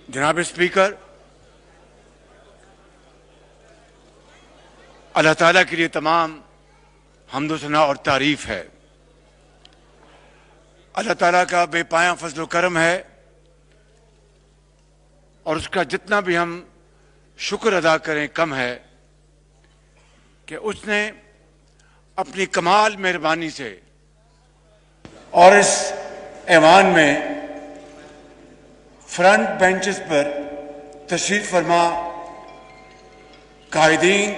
جناب اسپیکر، اللہ تعالیٰ کے لیے تمام حمد و ثنا اور تعریف ہے۔ اللہ تعالیٰ کا بے پایاں فضل و کرم ہے اور اس کا جتنا بھی ہم شکر ادا کریں کم ہے کہ اس نے اپنی کمال مہربانی سے اور اس ایوان میں فرنٹ بینچز پر تشریف فرما قائدین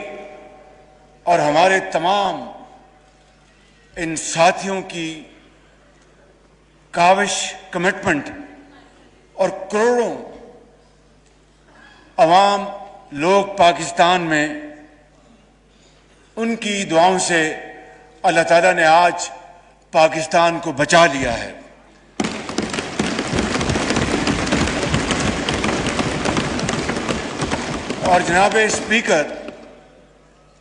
اور ہمارے تمام ان ساتھیوں کی کاوش، کمٹمنٹ اور کروڑوں عوام لوگ پاکستان میں ان کی دعاؤں سے اللہ تعالیٰ نے آج پاکستان کو بچا لیا ہے۔ اور جناب اسپیکر،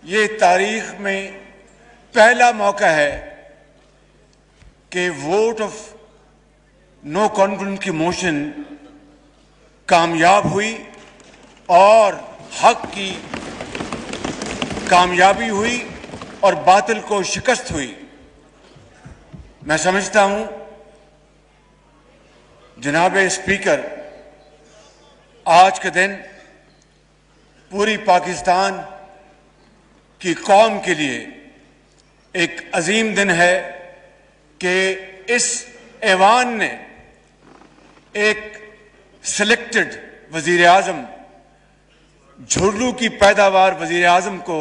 یہ تاریخ میں پہلا موقع ہے کہ ووٹ آف نو کانفیڈنس کی موشن کامیاب ہوئی اور حق کی کامیابی ہوئی اور باطل کو شکست ہوئی۔ میں سمجھتا ہوں جناب اسپیکر، آج کا دن پوری پاکستان کی قوم کے لیے ایک عظیم دن ہے کہ اس ایوان نے ایک سلیکٹڈ وزیر اعظم، جھرلو کی پیداوار وزیر اعظم کو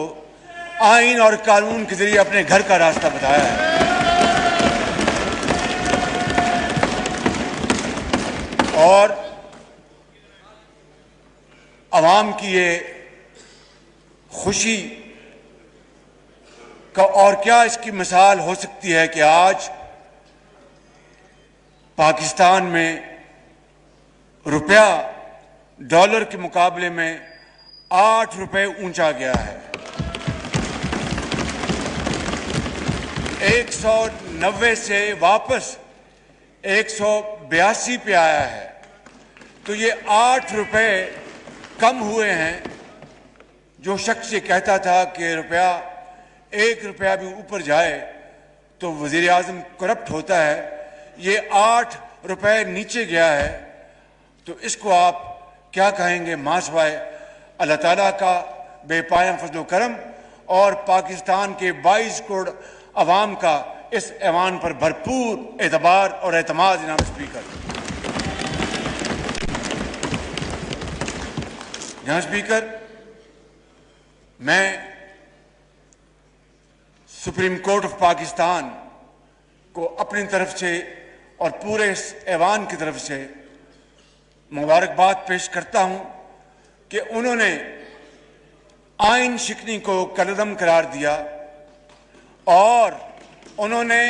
آئین اور قانون کے ذریعے اپنے گھر کا راستہ بتایا ہے۔ اور عوام کی یہ خوشی کا اور کیا اس کی مثال ہو سکتی ہے کہ آج پاکستان میں روپیہ ڈالر کے مقابلے میں 8 روپے اونچا گیا ہے، 190 سے واپس 182 پہ آیا ہے۔ تو یہ 8 روپے کم ہوئے ہیں۔ جو شخص یہ کہتا تھا کہ روپیہ 1 روپیہ بھی اوپر جائے تو وزیر اعظم کرپٹ ہوتا ہے، یہ 8 روپے نیچے گیا ہے، تو اس کو آپ کیا کہیں گے ماں سوائے اللہ تعالیٰ کا بے پایاں فضل و کرم اور پاکستان کے 22 کروڑ عوام کا اس ایوان پر بھرپور اعتبار اور اعتماد۔ جناب اسپیکر، جناب اسپیکر، میں سپریم کورٹ آف پاکستان کو اپنی طرف سے اور پورے اس ایوان کی طرف سے مبارکباد پیش کرتا ہوں کہ انہوں نے آئین شکنی کو کالعدم قرار دیا اور انہوں نے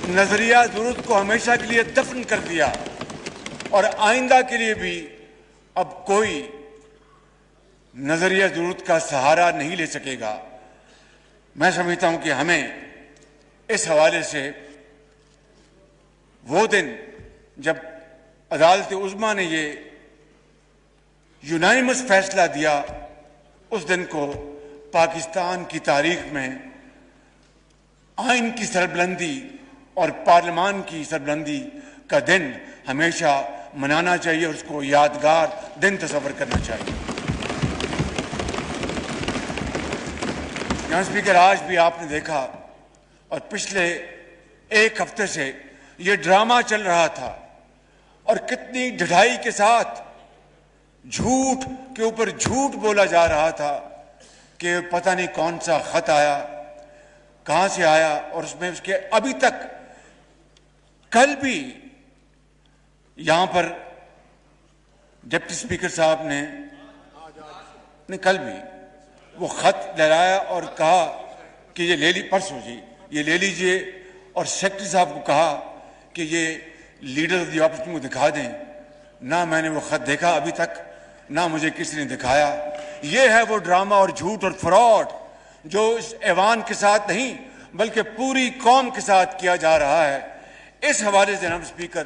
نظریہ ضرورت کو ہمیشہ کے لیے دفن کر دیا اور آئندہ کے لیے بھی اب کوئی نظریہ ضرورت کا سہارا نہیں لے سکے گا۔ میں سمجھتا ہوں کہ ہمیں اس حوالے سے وہ دن جب عدالت عظمیٰ نے یہ یونانیمس فیصلہ دیا، اس دن کو پاکستان کی تاریخ میں آئین کی سربلندی اور پارلیمان کی سربلندی کا دن ہمیشہ منانا چاہیے اور اس کو یادگار دن تصور کرنا چاہیے۔ جناب اسپیکر، آج بھی آپ نے دیکھا اور پچھلے 1 ہفتے سے یہ ڈرامہ چل رہا تھا اور کتنی ڈھٹائی کے ساتھ جھوٹ کے اوپر جھوٹ بولا جا رہا تھا کہ پتہ نہیں کون سا خط آیا، کہاں سے آیا، اور اس میں اس کے ابھی تک کل بھی یہاں پر ڈپٹی اسپیکر صاحب نے کل بھی وہ خط لہرایا اور کہا کہ یہ لے لی پرسوں جی یہ لے لیجئے، اور سیکرٹری صاحب کو کہا کہ یہ لیڈر آف دی اپوزیشن کو دکھا دیں۔ نہ میں نے وہ خط دیکھا ابھی تک، نہ مجھے کسی نے دکھایا۔ یہ ہے وہ ڈرامہ اور جھوٹ اور فراڈ جو اس ایوان کے ساتھ نہیں بلکہ پوری قوم کے ساتھ کیا جا رہا ہے۔ اس حوالے سے جناب اسپیکر،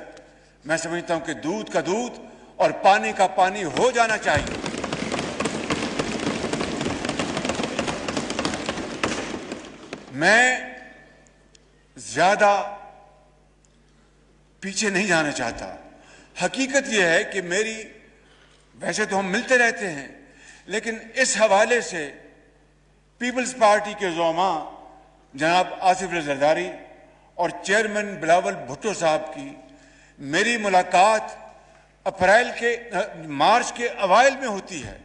میں سمجھتا ہوں کہ دودھ کا دودھ اور پانی کا پانی ہو جانا چاہیے۔ میں زیادہ پیچھے نہیں جانا چاہتا۔ حقیقت یہ ہے کہ میری، ویسے تو ہم ملتے رہتے ہیں، لیکن اس حوالے سے پیپلز پارٹی کے زعماء جناب آصف رضا زرداری اور چیئرمین بلاول بھٹو صاحب کی میری ملاقات مارچ کے اوائل میں ہوتی ہے۔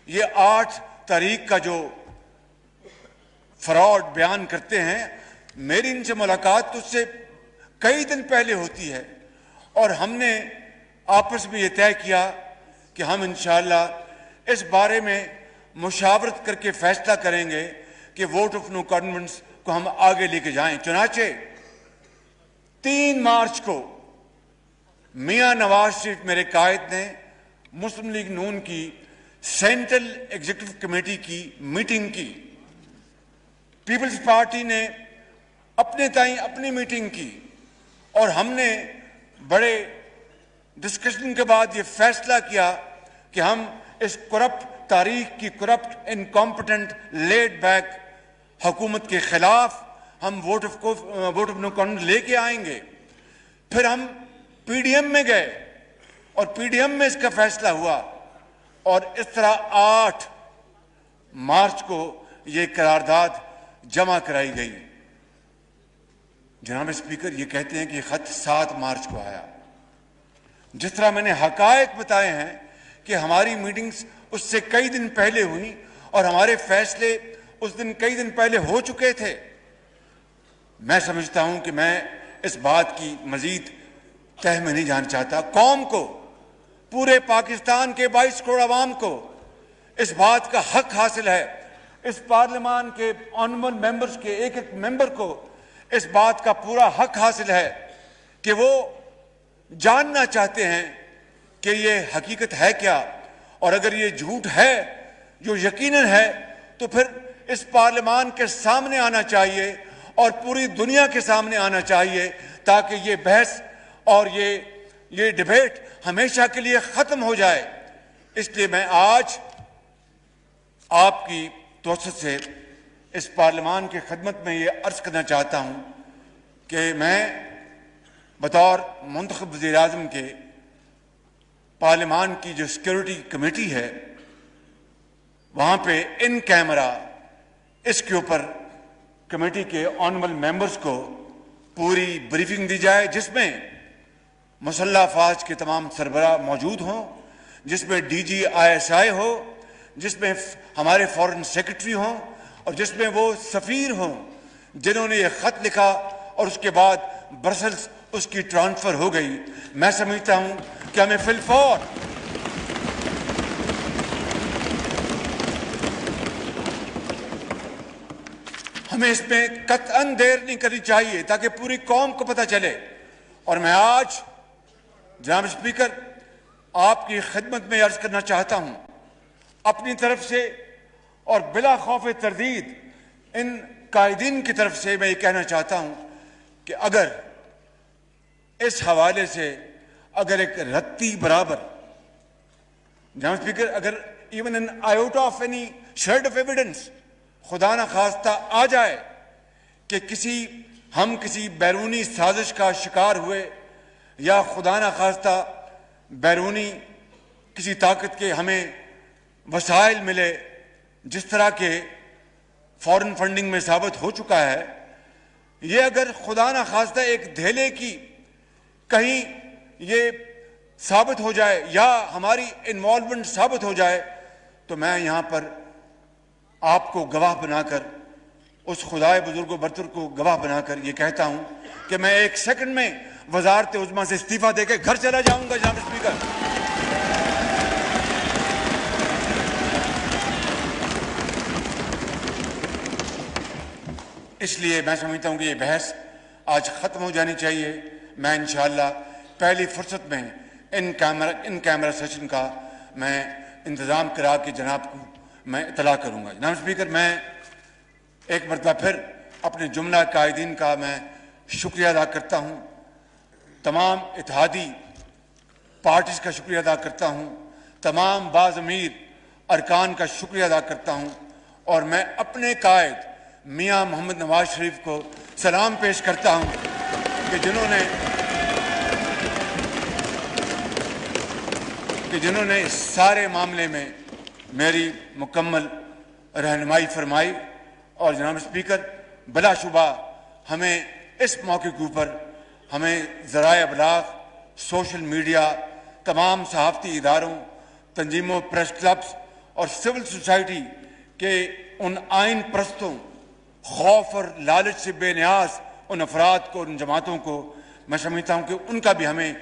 یہ 8 تاریخ کا جو فراڈ بیان کرتے ہیں، میری ان سے ملاقات تو اس سے کئی دن پہلے ہوتی ہے، اور ہم نے آپس میں یہ طے کیا کہ ہم انشاءاللہ اس بارے میں مشاورت کر کے فیصلہ کریں گے کہ ووٹ آف نو کانفیڈنس کو ہم آگے لے کے جائیں۔ چنانچہ 3 مارچ کو میاں نواز شریف میرے قائد نے مسلم لیگ نون کی سینٹرل ایگزیکٹو کمیٹی کی میٹنگ کی۔ پیپلز پارٹی نے اپنے تائیں اپنی میٹنگ کی، اور ہم نے بڑے ڈسکشن کے بعد یہ فیصلہ کیا کہ ہم اس کرپٹ تاریخ کی کرپٹ انکمپٹنٹ لیڈ بیک حکومت کے خلاف ہم ووٹ آف نو کانفیڈنس لے کے آئیں گے۔ پھر ہم پی ڈی ایم میں گئے اور پی ڈی ایم میں اس کا فیصلہ ہوا، اور اس طرح 8 مارچ کو یہ قرارداد جمع کرائی گئی۔ جناب اسپیکر، یہ کہتے ہیں کہ یہ خط 7 مارچ کو آیا۔ جس طرح میں نے حقائق بتائے ہیں کہ ہماری میٹنگز اس سے کئی دن پہلے ہوئی اور ہمارے فیصلے اس دن کئی دن پہلے ہو چکے تھے، میں سمجھتا ہوں کہ میں اس بات کی مزید تہ میں نہیں جانا چاہتا۔ قوم کو، پورے پاکستان کے 22 کروڑ عوام کو اس بات کا حق حاصل ہے، اس پارلیمان کے آنریبل ممبرز کے ایک ایک ممبر کو اس بات کا پورا حق حاصل ہے کہ وہ جاننا چاہتے ہیں کہ یہ حقیقت ہے کیا، اور اگر یہ جھوٹ ہے جو یقیناً ہے تو پھر اس پارلیمان کے سامنے آنا چاہیے اور پوری دنیا کے سامنے آنا چاہیے، تاکہ یہ بحث اور یہ ڈیبیٹ ہمیشہ کے لیے ختم ہو جائے۔ اس لیے میں آج آپ کی توسط سے اس پارلیمان کی خدمت میں یہ عرض کرنا چاہتا ہوں کہ میں بطور منتخب وزیر اعظم کے پارلیمان کی جو سیکیورٹی کمیٹی ہے، وہاں پہ ان کیمرہ اس کے اوپر کمیٹی کے آنریبل ممبرز کو پوری بریفنگ دی جائے، جس میں مسلح افواج کے تمام سربراہ موجود ہوں، جس میں D G I S I ہو، جس میں ہمارے فارن سیکرٹری ہوں، اور جس میں وہ سفیر ہوں جنہوں نے یہ خط لکھا اور اس کے بعد برسلز اس کی ٹرانسفر ہو گئی۔ میں سمجھتا ہوں کہ ہمیں فی الفور ہمیں اس میں قطعاً دیر نہیں کرنی چاہیے تاکہ پوری قوم کو پتہ چلے۔ اور میں آج جناب اسپیکر آپ کی خدمت میں عرض کرنا چاہتا ہوں، اپنی طرف سے اور بلا خوف تردید ان قائدین کی طرف سے میں یہ کہنا چاہتا ہوں کہ اگر اس حوالے سے اگر ایک رتی برابر، جناب اسپیکر، اگر even an iota of any shred of evidence خدا نہ خواستہ آ جائے کہ ہم کسی بیرونی سازش کا شکار ہوئے، یا خدا نہ خواستہ بیرونی کسی طاقت کے ہمیں وسائل ملے، جس طرح کے فارن فنڈنگ میں ثابت ہو چکا ہے، یہ اگر خدا نہ خواستہ ایک دھیلے کی کہیں یہ ثابت ہو جائے یا ہماری انوالومنٹ ثابت ہو جائے، تو میں یہاں پر آپ کو گواہ بنا کر، اس خدائے بزرگ و برتر کو گواہ بنا کر یہ کہتا ہوں کہ میں 1 سیکنڈ میں وزارت عظمیٰ سے استعفیٰ دے کے گھر چلا جاؤں گا جناب اسپیکر۔ اس لیے میں سمجھتا ہوں کہ یہ بحث آج ختم ہو جانی چاہیے۔ میں انشاءاللہ پہلی فرصت میں ان کیمرہ سیشن کا میں انتظام کرا کے جناب کو میں اطلاع کروں گا۔ جناب اسپیکر، میں ایک مرتبہ پھر اپنے جملہ قائدین کا میں شکریہ ادا کرتا ہوں۔ تمام اتحادی پارٹیز کا شکریہ ادا کرتا ہوں، تمام باضمیر ارکان کا شکریہ ادا کرتا ہوں، اور میں اپنے قائد میاں محمد نواز شریف کو سلام پیش کرتا ہوں کہ جنہوں نے اس سارے معاملے میں میری مکمل رہنمائی فرمائی۔ اور جناب اسپیکر، بلا شبہ ہمیں اس موقع کے اوپر ہمیں ذرائع ابلاغ، سوشل میڈیا، تمام صحافتی اداروں، تنظیموں، پریس کلبز اور سول سوسائٹی کے ان آئین پرستوں، خوف اور لالچ سے بے نیاز ان افراد کو، ان جماعتوں کو میں سمجھتا ہوں کہ ان کا بھی ہمیں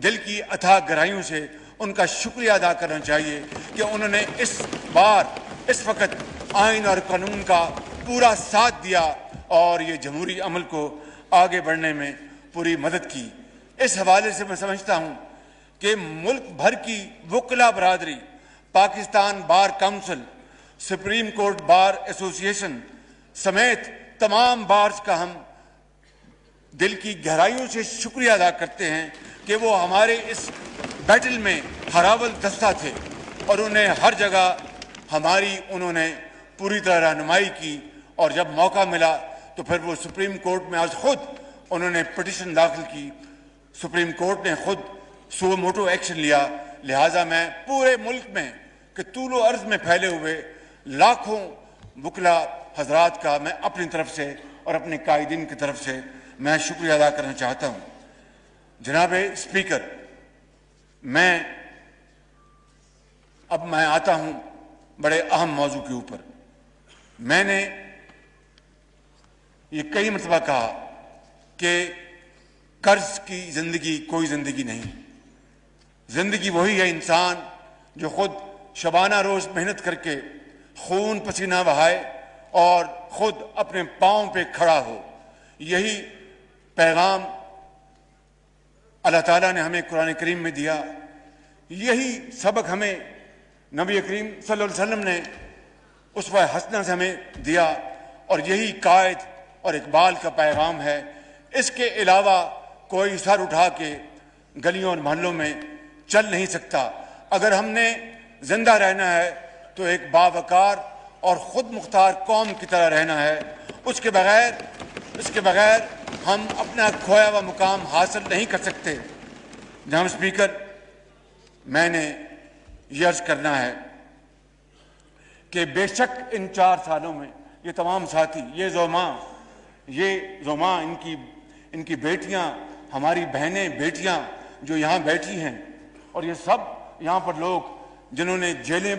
دل کی اتھاہ گہرائیوں سے ان کا شکریہ ادا کرنا چاہیے کہ انہوں نے اس وقت آئین اور قانون کا پورا ساتھ دیا اور یہ جمہوری عمل کو آگے بڑھنے میں پوری مدد کی۔ اس حوالے سے میں سمجھتا ہوں کہ ملک بھر کی وکلا برادری، Pakistan bar council, supreme court bar ایسوسی ایشن سمیت تمام بارز کا ہم دل کی گہرائیوں سے شکریہ ادا کرتے ہیں کہ وہ ہمارے اس بیٹل میں ہراول دستہ تھے اور انہیں ہر جگہ انہوں نے پوری طرح رہنمائی کی، اور جب موقع ملا تو پھر وہ سپریم کورٹ میں آج خود انہوں نے پٹیشن داخل کی، سپریم کورٹ نے خود سو موٹو ایکشن لیا۔ لہٰذا میں پورے ملک میں کہ طول و عرض میں پھیلے ہوئے لاکھوں وکلا حضرات کا میں اپنی طرف سے اور اپنے قائدین کی طرف سے میں شکریہ ادا کرنا چاہتا ہوں۔ جناب اسپیکر، میں آتا ہوں بڑے اہم موضوع کے اوپر۔ میں نے یہ کئی مرتبہ کہا کہ قرض کی زندگی کوئی زندگی نہیں۔ زندگی وہی ہے انسان جو خود شبانہ روز محنت کر کے خون پسینہ بہائے اور خود اپنے پاؤں پہ کھڑا ہو۔ یہی پیغام اللہ تعالیٰ نے ہمیں قرآن کریم میں دیا، یہی سبق ہمیں نبی کریم صلی اللہ علیہ وسلم نے اسوہ حسنہ سے ہمیں دیا، اور یہی قائد اور اقبال کا پیغام ہے۔ اس کے علاوہ کوئی سر اٹھا کے گلیوں اور محلوں میں چل نہیں سکتا۔ اگر ہم نے زندہ رہنا ہے تو ایک باوقار اور خود مختار قوم کی طرح رہنا ہے۔ اس کے بغیر ہم اپنا کھویا ہوا مقام حاصل نہیں کر سکتے۔ جناب اسپیکر، میں نے یہ عرض کرنا ہے کہ بے شک ان 4 سالوں میں یہ تمام ساتھی، یہ زوماں ان کی بیٹیاں، ہماری بہنیں بیٹیاں جو یہاں بیٹھی ہیں، اور یہ سب یہاں پر لوگ جنہوں نے جیلیں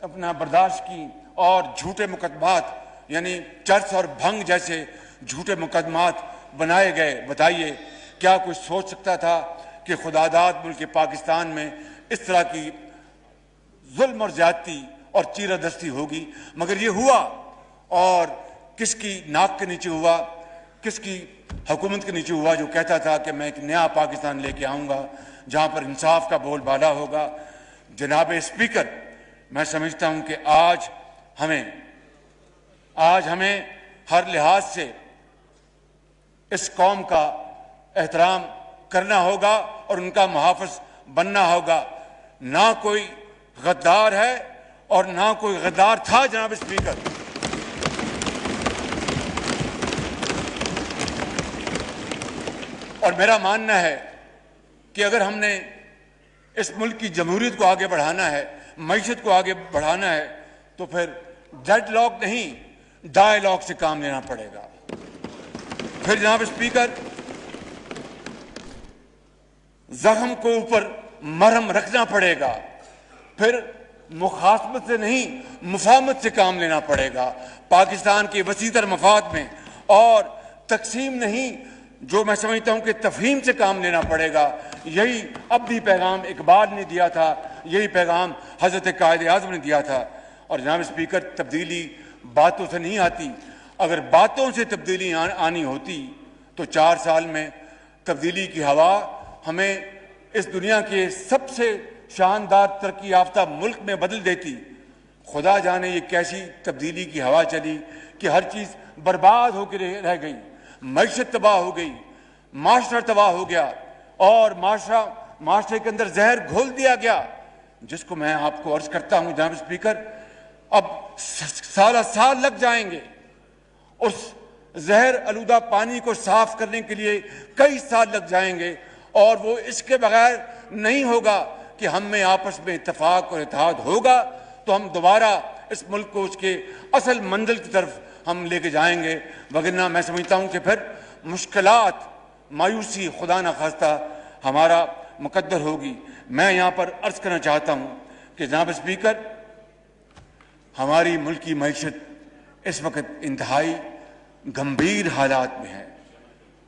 اپنا برداشت کی اور جھوٹے مقدمات یعنی چرس اور بھنگ جیسے جھوٹے مقدمات بنائے گئے، بتائیے کیا کوئی سوچ سکتا تھا کہ خداداد ملک پاکستان میں اس طرح کی ظلم اور زیادتی اور چیرہ دستی ہوگی؟ مگر یہ ہوا، اور کس کی ناک کے نیچے ہوا، کس کی حکومت کے نیچے ہوا جو کہتا تھا کہ میں ایک نیا پاکستان لے کے آؤں گا جہاں پر انصاف کا بول بالا ہوگا۔ جناب اسپیکر، میں سمجھتا ہوں کہ آج ہمیں ہر لحاظ سے اس قوم کا احترام کرنا ہوگا اور ان کا محافظ بننا ہوگا۔ نہ کوئی غدار ہے اور نہ کوئی غدار تھا جناب اسپیکر۔ اور میرا ماننا ہے کہ اگر ہم نے اس ملک کی جمہوریت کو آگے بڑھانا ہے، معیشت کو آگے بڑھانا ہے، تو پھر ڈیڈ لاک نہیں، ڈائیلاگ سے کام لینا پڑے گا۔ پھر جناب اسپیکر، زخم کو اوپر مرہم رکھنا پڑے گا، پھر مخاصمت سے نہیں مفاہمت سے کام لینا پڑے گا، پاکستان کے وسیع تر مفاد میں، اور تقسیم نہیں، جو میں سمجھتا ہوں کہ تفہیم سے کام لینا پڑے گا۔ یہی اب بھی پیغام اقبال نے دیا تھا، یہی پیغام حضرت قائد اعظم نے دیا تھا۔ اور جناب اسپیکر، تبدیلی باتوں سے نہیں آتی۔ اگر باتوں سے تبدیلی آنی ہوتی تو 4 سال میں تبدیلی کی ہوا ہمیں اس دنیا کے سب سے شاندار ترقی یافتہ ملک میں بدل دیتی۔ خدا جانے یہ کیسی تبدیلی کی ہوا چلی کہ ہر چیز برباد ہو کے رہ گئی، معیشت تباہ ہو گئی، معاشرہ تباہ ہو گیا، اور معاشرہ معاشرے کے اندر زہر گھول دیا گیا، جس کو میں آپ کو عرض کرتا ہوں جناب اسپیکر، اب سالہ سال لگ جائیں گے اس زہر آلودہ پانی کو صاف کرنے کے لیے، کئی سال لگ جائیں گے، اور وہ اس کے بغیر نہیں ہوگا کہ ہم میں آپس میں اتفاق اور اتحاد ہوگا تو ہم دوبارہ اس ملک کو اس کے اصل منزل کی طرف ہم لے کے جائیں گے، وگرنہ میں سمجھتا ہوں کہ پھر مشکلات، مایوسی خدا نخواستہ ہمارا مقدر ہوگی۔ میں یہاں پر عرض کرنا چاہتا ہوں کہ جناب اسپیکر، ہماری ملکی معیشت اس وقت انتہائی گمبھیر حالات میں ہے،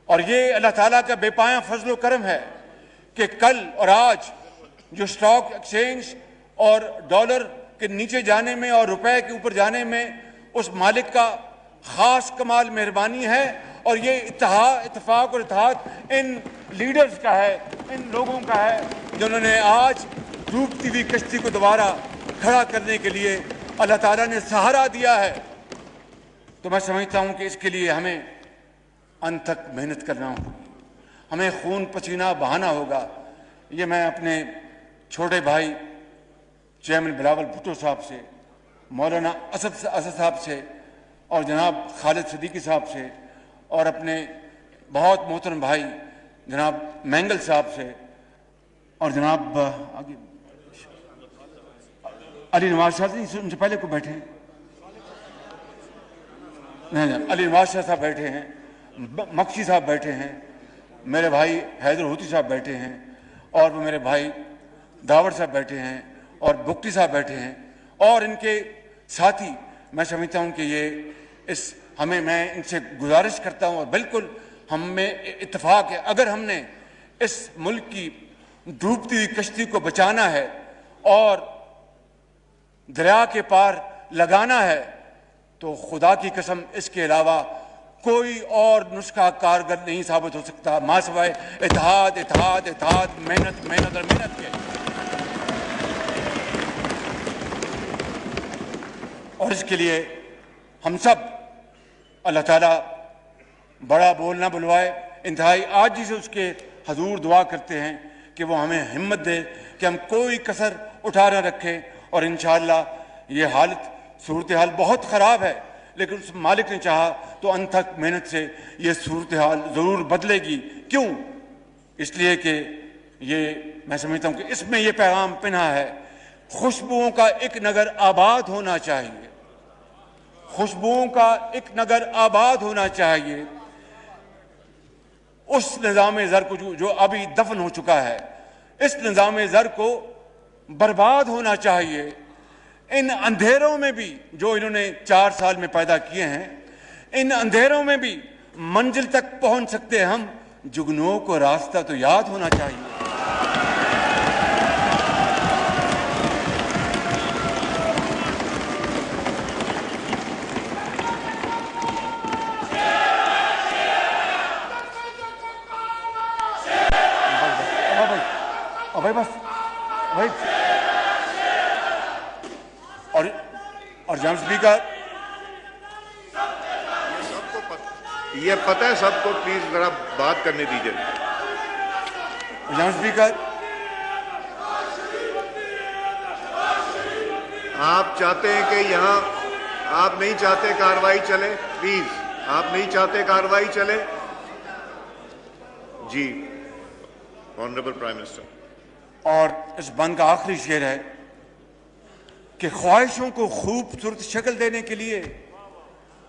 اور یہ اللہ تعالیٰ کا بے پایاں فضل و کرم ہے کہ کل اور آج جو اسٹاک ایکسچینج اور ڈالر کے نیچے جانے میں اور روپے کے اوپر جانے میں اس مالک کا خاص کمال مہربانی ہے، اور یہ اتفاق اور اتحاد ان لیڈرز کا ہے، ان لوگوں کا ہے جنہوں نے آج ڈوبتی ہوئی کشتی کو دوبارہ کھڑا کرنے کے لیے اللہ تعالیٰ نے سہارا دیا ہے۔ تو میں سمجھتا ہوں کہ اس کے لیے ہمیں انت تک محنت کرنا ہوگی، ہمیں خون پسینہ بہانا ہوگا۔ یہ میں اپنے چھوٹے بھائی چیئرمین بلاول بھٹو صاحب سے، مولانا اسد صاحب سے، اور جناب خالد صدیقی صاحب سے، اور اپنے بہت محترم بھائی جناب مینگل صاحب سے، اور جناب علی نواز شاہ سے، ان سے پہلے کو بیٹھے ہیں، نہیں، علی نواز شاہ صاحب بیٹھے ہیں، مکشی صاحب بیٹھے ہیں، میرے بھائی حیدر ہوتی صاحب بیٹھے ہیں، اور وہ میرے بھائی داور صاحب بیٹھے ہیں، اور بکٹی صاحب بیٹھے ہیں، اور ان کے ساتھی۔ میں سمجھتا ہوں کہ یہ میں ان سے گزارش کرتا ہوں، اور بالکل ہم میں اتفاق ہے، اگر ہم نے اس ملک کی ڈوبتی ہوئی کشتی کو بچانا ہے اور دریا کے پار لگانا ہے تو خدا کی قسم اس کے علاوہ کوئی اور نسخہ کارگر نہیں ثابت ہو سکتا ماں سوائے اتحاد، اتحاد، اتحاد، محنت، محنت اور محنت کے۔ اور اس کے لیے ہم سب اللہ تعالیٰ بڑا بول نہ بلوائے، انتہائی عاجزی سے اس کے حضور دعا کرتے ہیں کہ وہ ہمیں ہمت دے کہ ہم کوئی کسر اٹھا نہ رکھیں، اور انشاءاللہ یہ حالت صورتحال بہت خراب ہے، لیکن اس مالک نے چاہا تو انتھک محنت سے یہ صورتحال ضرور بدلے گی۔ کیوں؟ اس لیے کہ یہ میں سمجھتا ہوں کہ اس میں یہ پیغام پنہا ہے، خوشبوؤں کا ایک نگر آباد ہونا چاہیے، خوشبوؤں کا ایک نگر آباد ہونا چاہیے۔ اس نظام زر کو جو ابھی دفن ہو چکا ہے، اس نظام زر کو برباد ہونا چاہیے۔ ان اندھیروں میں بھی جو انہوں نے 4 سال میں پیدا کیے ہیں، ان اندھیروں میں بھی منزل تک پہنچ سکتے ہم، جگنوں کو راستہ تو یاد ہونا چاہیے۔ بھائی بس بھائی، اور جناب اسپیکر، یہ پتہ ہے سب کو، پلیز ذرا بات کرنے دیجیے۔ جناب اسپیکر، آپ چاہتے ہیں کہ یہاں آپ نہیں چاہتے کارروائی چلے، پلیز آپ نہیں چاہتے کارروائی چلے؟ جی آنریبل پرائم منسٹر۔ اور اس بند کا آخری شعر ہے کہ خواہشوں کو خوبصورت شکل دینے کے لیے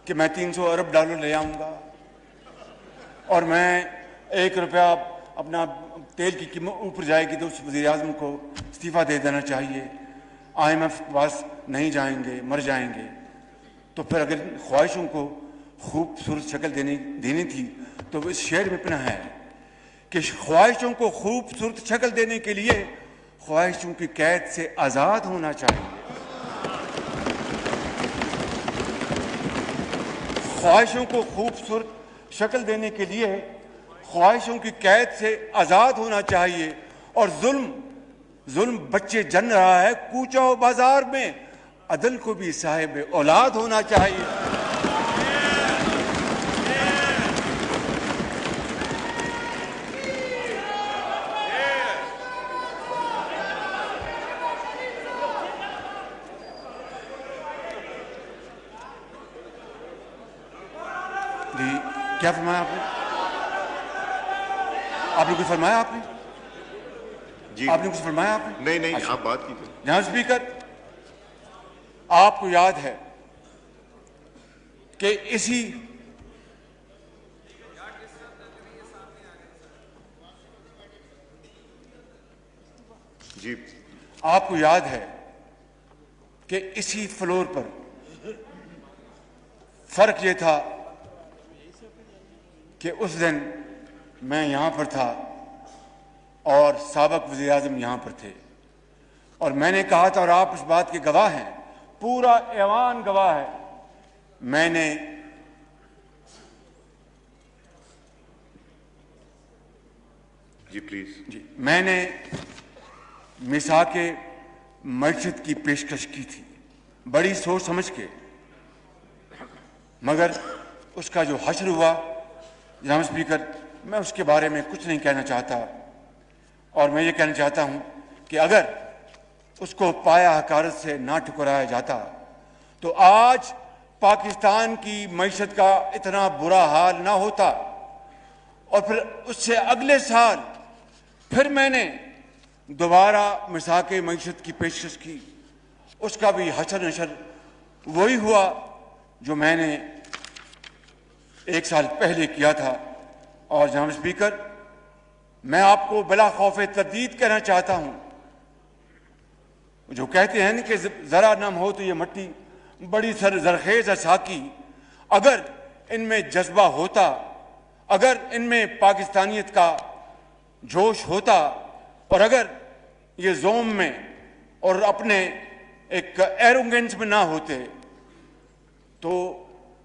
کہ میں 300 ارب ڈالر لے آؤں گا، اور میں 1 روپیہ اپنا تیل کی قیمت اوپر جائے گی تو اس وزیر اعظم کو استعفیٰ دے دینا چاہیے، IMF کے پاس نہیں جائیں گے، مر جائیں گے۔ تو پھر اگر خواہشوں کو خوبصورت شکل دینی تھی تو اس شعر میں پنہا ہے کہ خواہشوں کو خوبصورت شکل دینے کے لیے خواہشوں کی قید سے آزاد ہونا چاہیے، خواہشوں کو خوبصورت شکل دینے کے لیے خواہشوں کی قید سے آزاد ہونا چاہیے، اور ظلم بچے جن رہا ہے کوچہ و بازار میں، عدل کو بھی صاحب اولاد ہونا چاہیے۔ کیا فرمایا آپ نے؟ آپ نے کچھ فرمایا؟ آپ نے جی آپ نے کچھ فرمایا؟ آپ نے نہیں آپ بات کیجیے. جناب اسپیکر، آپ کو یاد ہے کہ جی آپ کو یاد ہے کہ اسی فلور پر فرق یہ تھا کہ اس دن میں یہاں پر تھا اور سابق وزیر اعظم یہاں پر تھے، اور میں نے کہا تھا، اور آپ اس بات کے گواہ ہیں، پورا ایوان گواہ ہے، میں نے جی پلیز میں نے میثاق معیشت کی پیشکش کی تھی، بڑی سوچ سمجھ کے، مگر اس کا جو حشر ہوا جناب اسپیکر، میں اس کے بارے میں کچھ نہیں کہنا چاہتا، اور میں یہ کہنا چاہتا ہوں کہ اگر اس کو پایا حقارت سے نہ ٹھکرایا جاتا تو آج پاکستان کی معیشت کا اتنا برا حال نہ ہوتا، اور پھر اس سے اگلے سال پھر میں نے دوبارہ میثاق معیشت کی پیشکش کی، اس کا بھی حشر نشر وہی ہوا جو میں نے 1 سال پہلے کیا تھا. اور جناب اسپیکر، میں آپ کو بلا خوف تردید کہنا چاہتا ہوں، جو کہتے ہیں کہ ذرا نم ہو تو یہ مٹی بڑی زرخیز ہے ساکی، اگر ان میں جذبہ ہوتا، اگر ان میں پاکستانیت کا جوش ہوتا، اور اگر یہ زوم میں اور اپنے ایک ایروگنس میں نہ ہوتے تو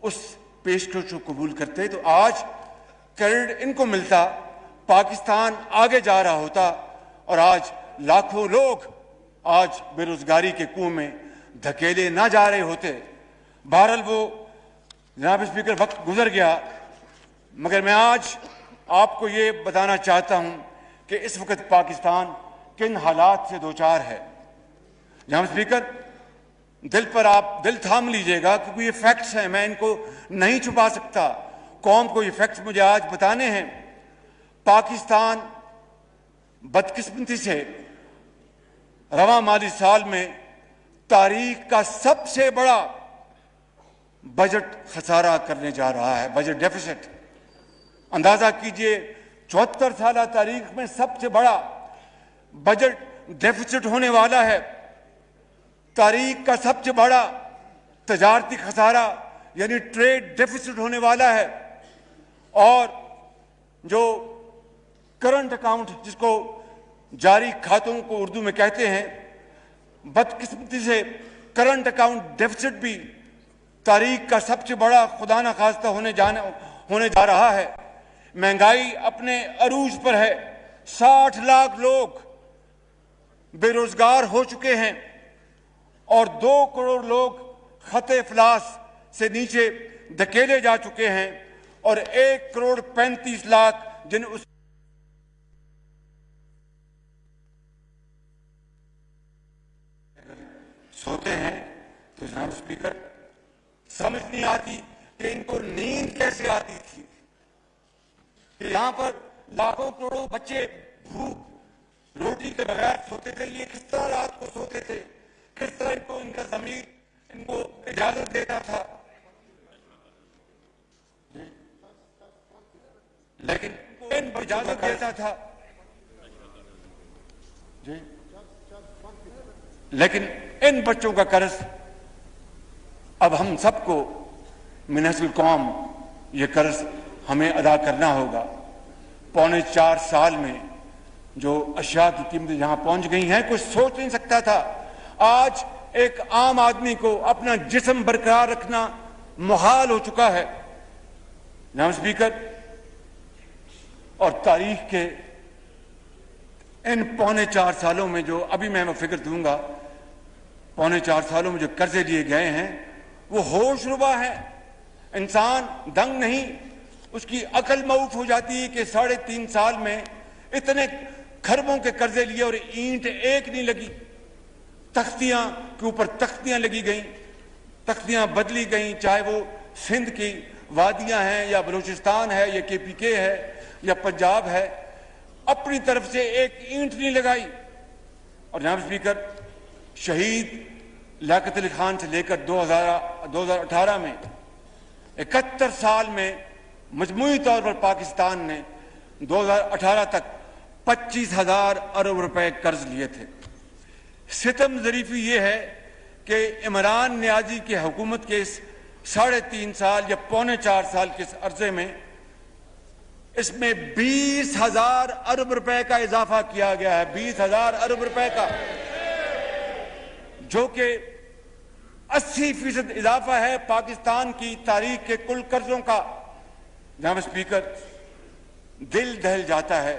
اس پیشکش کو قبول کرتے تو آج کریڈٹ ان کو ملتا، پاکستان آگے جا رہا ہوتا، اور آج لاکھوں لوگ آج بے روزگاری کے کنویں میں دھکیلے نہ جا رہے ہوتے. بہرحال وہ جناب اسپیکر وقت گزر گیا، مگر میں آج آپ کو یہ بتانا چاہتا ہوں کہ اس وقت پاکستان کن حالات سے دوچار ہے. جناب اسپیکر، دل پر آپ دل تھام لیجئے گا، کیونکہ یہ فیکٹس ہیں، میں ان کو نہیں چھپا سکتا، قوم کو یہ فیکٹس مجھے آج بتانے ہیں. پاکستان بدقسمتی سے رواں مالی سال میں تاریخ کا سب سے بڑا بجٹ خسارہ کرنے جا رہا ہے، بجٹ ڈیفیسٹ. اندازہ کیجئے 74 سالہ تاریخ میں سب سے بڑا بجٹ ڈیفیسٹ ہونے والا ہے، تاریخ کا سب سے بڑا تجارتی خسارہ یعنی ٹریڈ ڈیفیسٹ ہونے والا ہے، اور جو کرنٹ اکاؤنٹ جس کو جاری کھاتوں کو اردو میں کہتے ہیں، بدقسمتی سے کرنٹ اکاؤنٹ ڈیفیسٹ بھی تاریخ کا سب سے بڑا خدا نخواستہ ہونے جا رہا ہے. مہنگائی اپنے عروج پر ہے، 60 لاکھ لوگ بے روزگار ہو چکے ہیں، اور 2 کروڑ لوگ خط افلاس سے نیچے دھکیلے جا چکے ہیں، اور 1 کروڑ 35 لاکھ جن اس سوتے ہیں. تو جناب اسپیکر، سمجھ نہیں آتی کہ ان کو نیند کیسے آتی تھی، کہ یہاں پر لاکھوں کروڑوں بچے بھوک روٹی کے بغیر سوتے تھے. یہ کس طرح رات کو سوتے تھے، کس طرح ان کا ضمیر ان کو اجازت دیتا تھا. لیکن ان کو اجازت دیتا تھا لیکن ان بچوں کا قرض اب ہم سب کو منحص القوم یہ قرض ہمیں ادا کرنا ہوگا. 3.25 سال میں جو اشیاء کی قیمتیں جہاں پہنچ گئی ہیں کوئی سوچ نہیں سکتا تھا. آج ایک عام آدمی کو اپنا جسم برقرار رکھنا محال ہو چکا ہے. جناب اسپیکر، اور تاریخ کے ان 3.25 سالوں میں جو ابھی میں فکر دوں گا، 3.25 سالوں میں جو قرضے لیے گئے ہیں وہ ہوش ربا ہے. انسان دنگ نہیں، اس کی عقل معوف ہو جاتی ہے کہ 3.5 سال میں اتنے کھربوں کے قرضے لیے اور اینٹ ایک نہیں لگی. تختیاں کے اوپر تختیاں لگی گئیں، تختیاں بدلی گئیں، چاہے وہ سندھ کی وادیاں ہیں یا بلوچستان ہے یا KPK ہے یا پنجاب ہے، اپنی طرف سے ایک اینٹ نہیں لگائی. اور جناب اسپیکر، شہید لیاقت علی خان سے لے کر 2018 میں 71 سال میں مجموعی طور پر پاکستان نے 2018 تک 25,000 ارب روپے قرض لیے تھے. ستم ظریفی یہ ہے کہ عمران نیازی کی حکومت کے اس 3.5 سال یا پونے 4 سال کے اس عرصے میں اس میں 20,000 ارب روپے کا اضافہ کیا گیا ہے. 20,000 ارب روپے کا، جو کہ 80% اضافہ ہے پاکستان کی تاریخ کے کل قرضوں کا. جناب اسپیکر، دل دہل جاتا ہے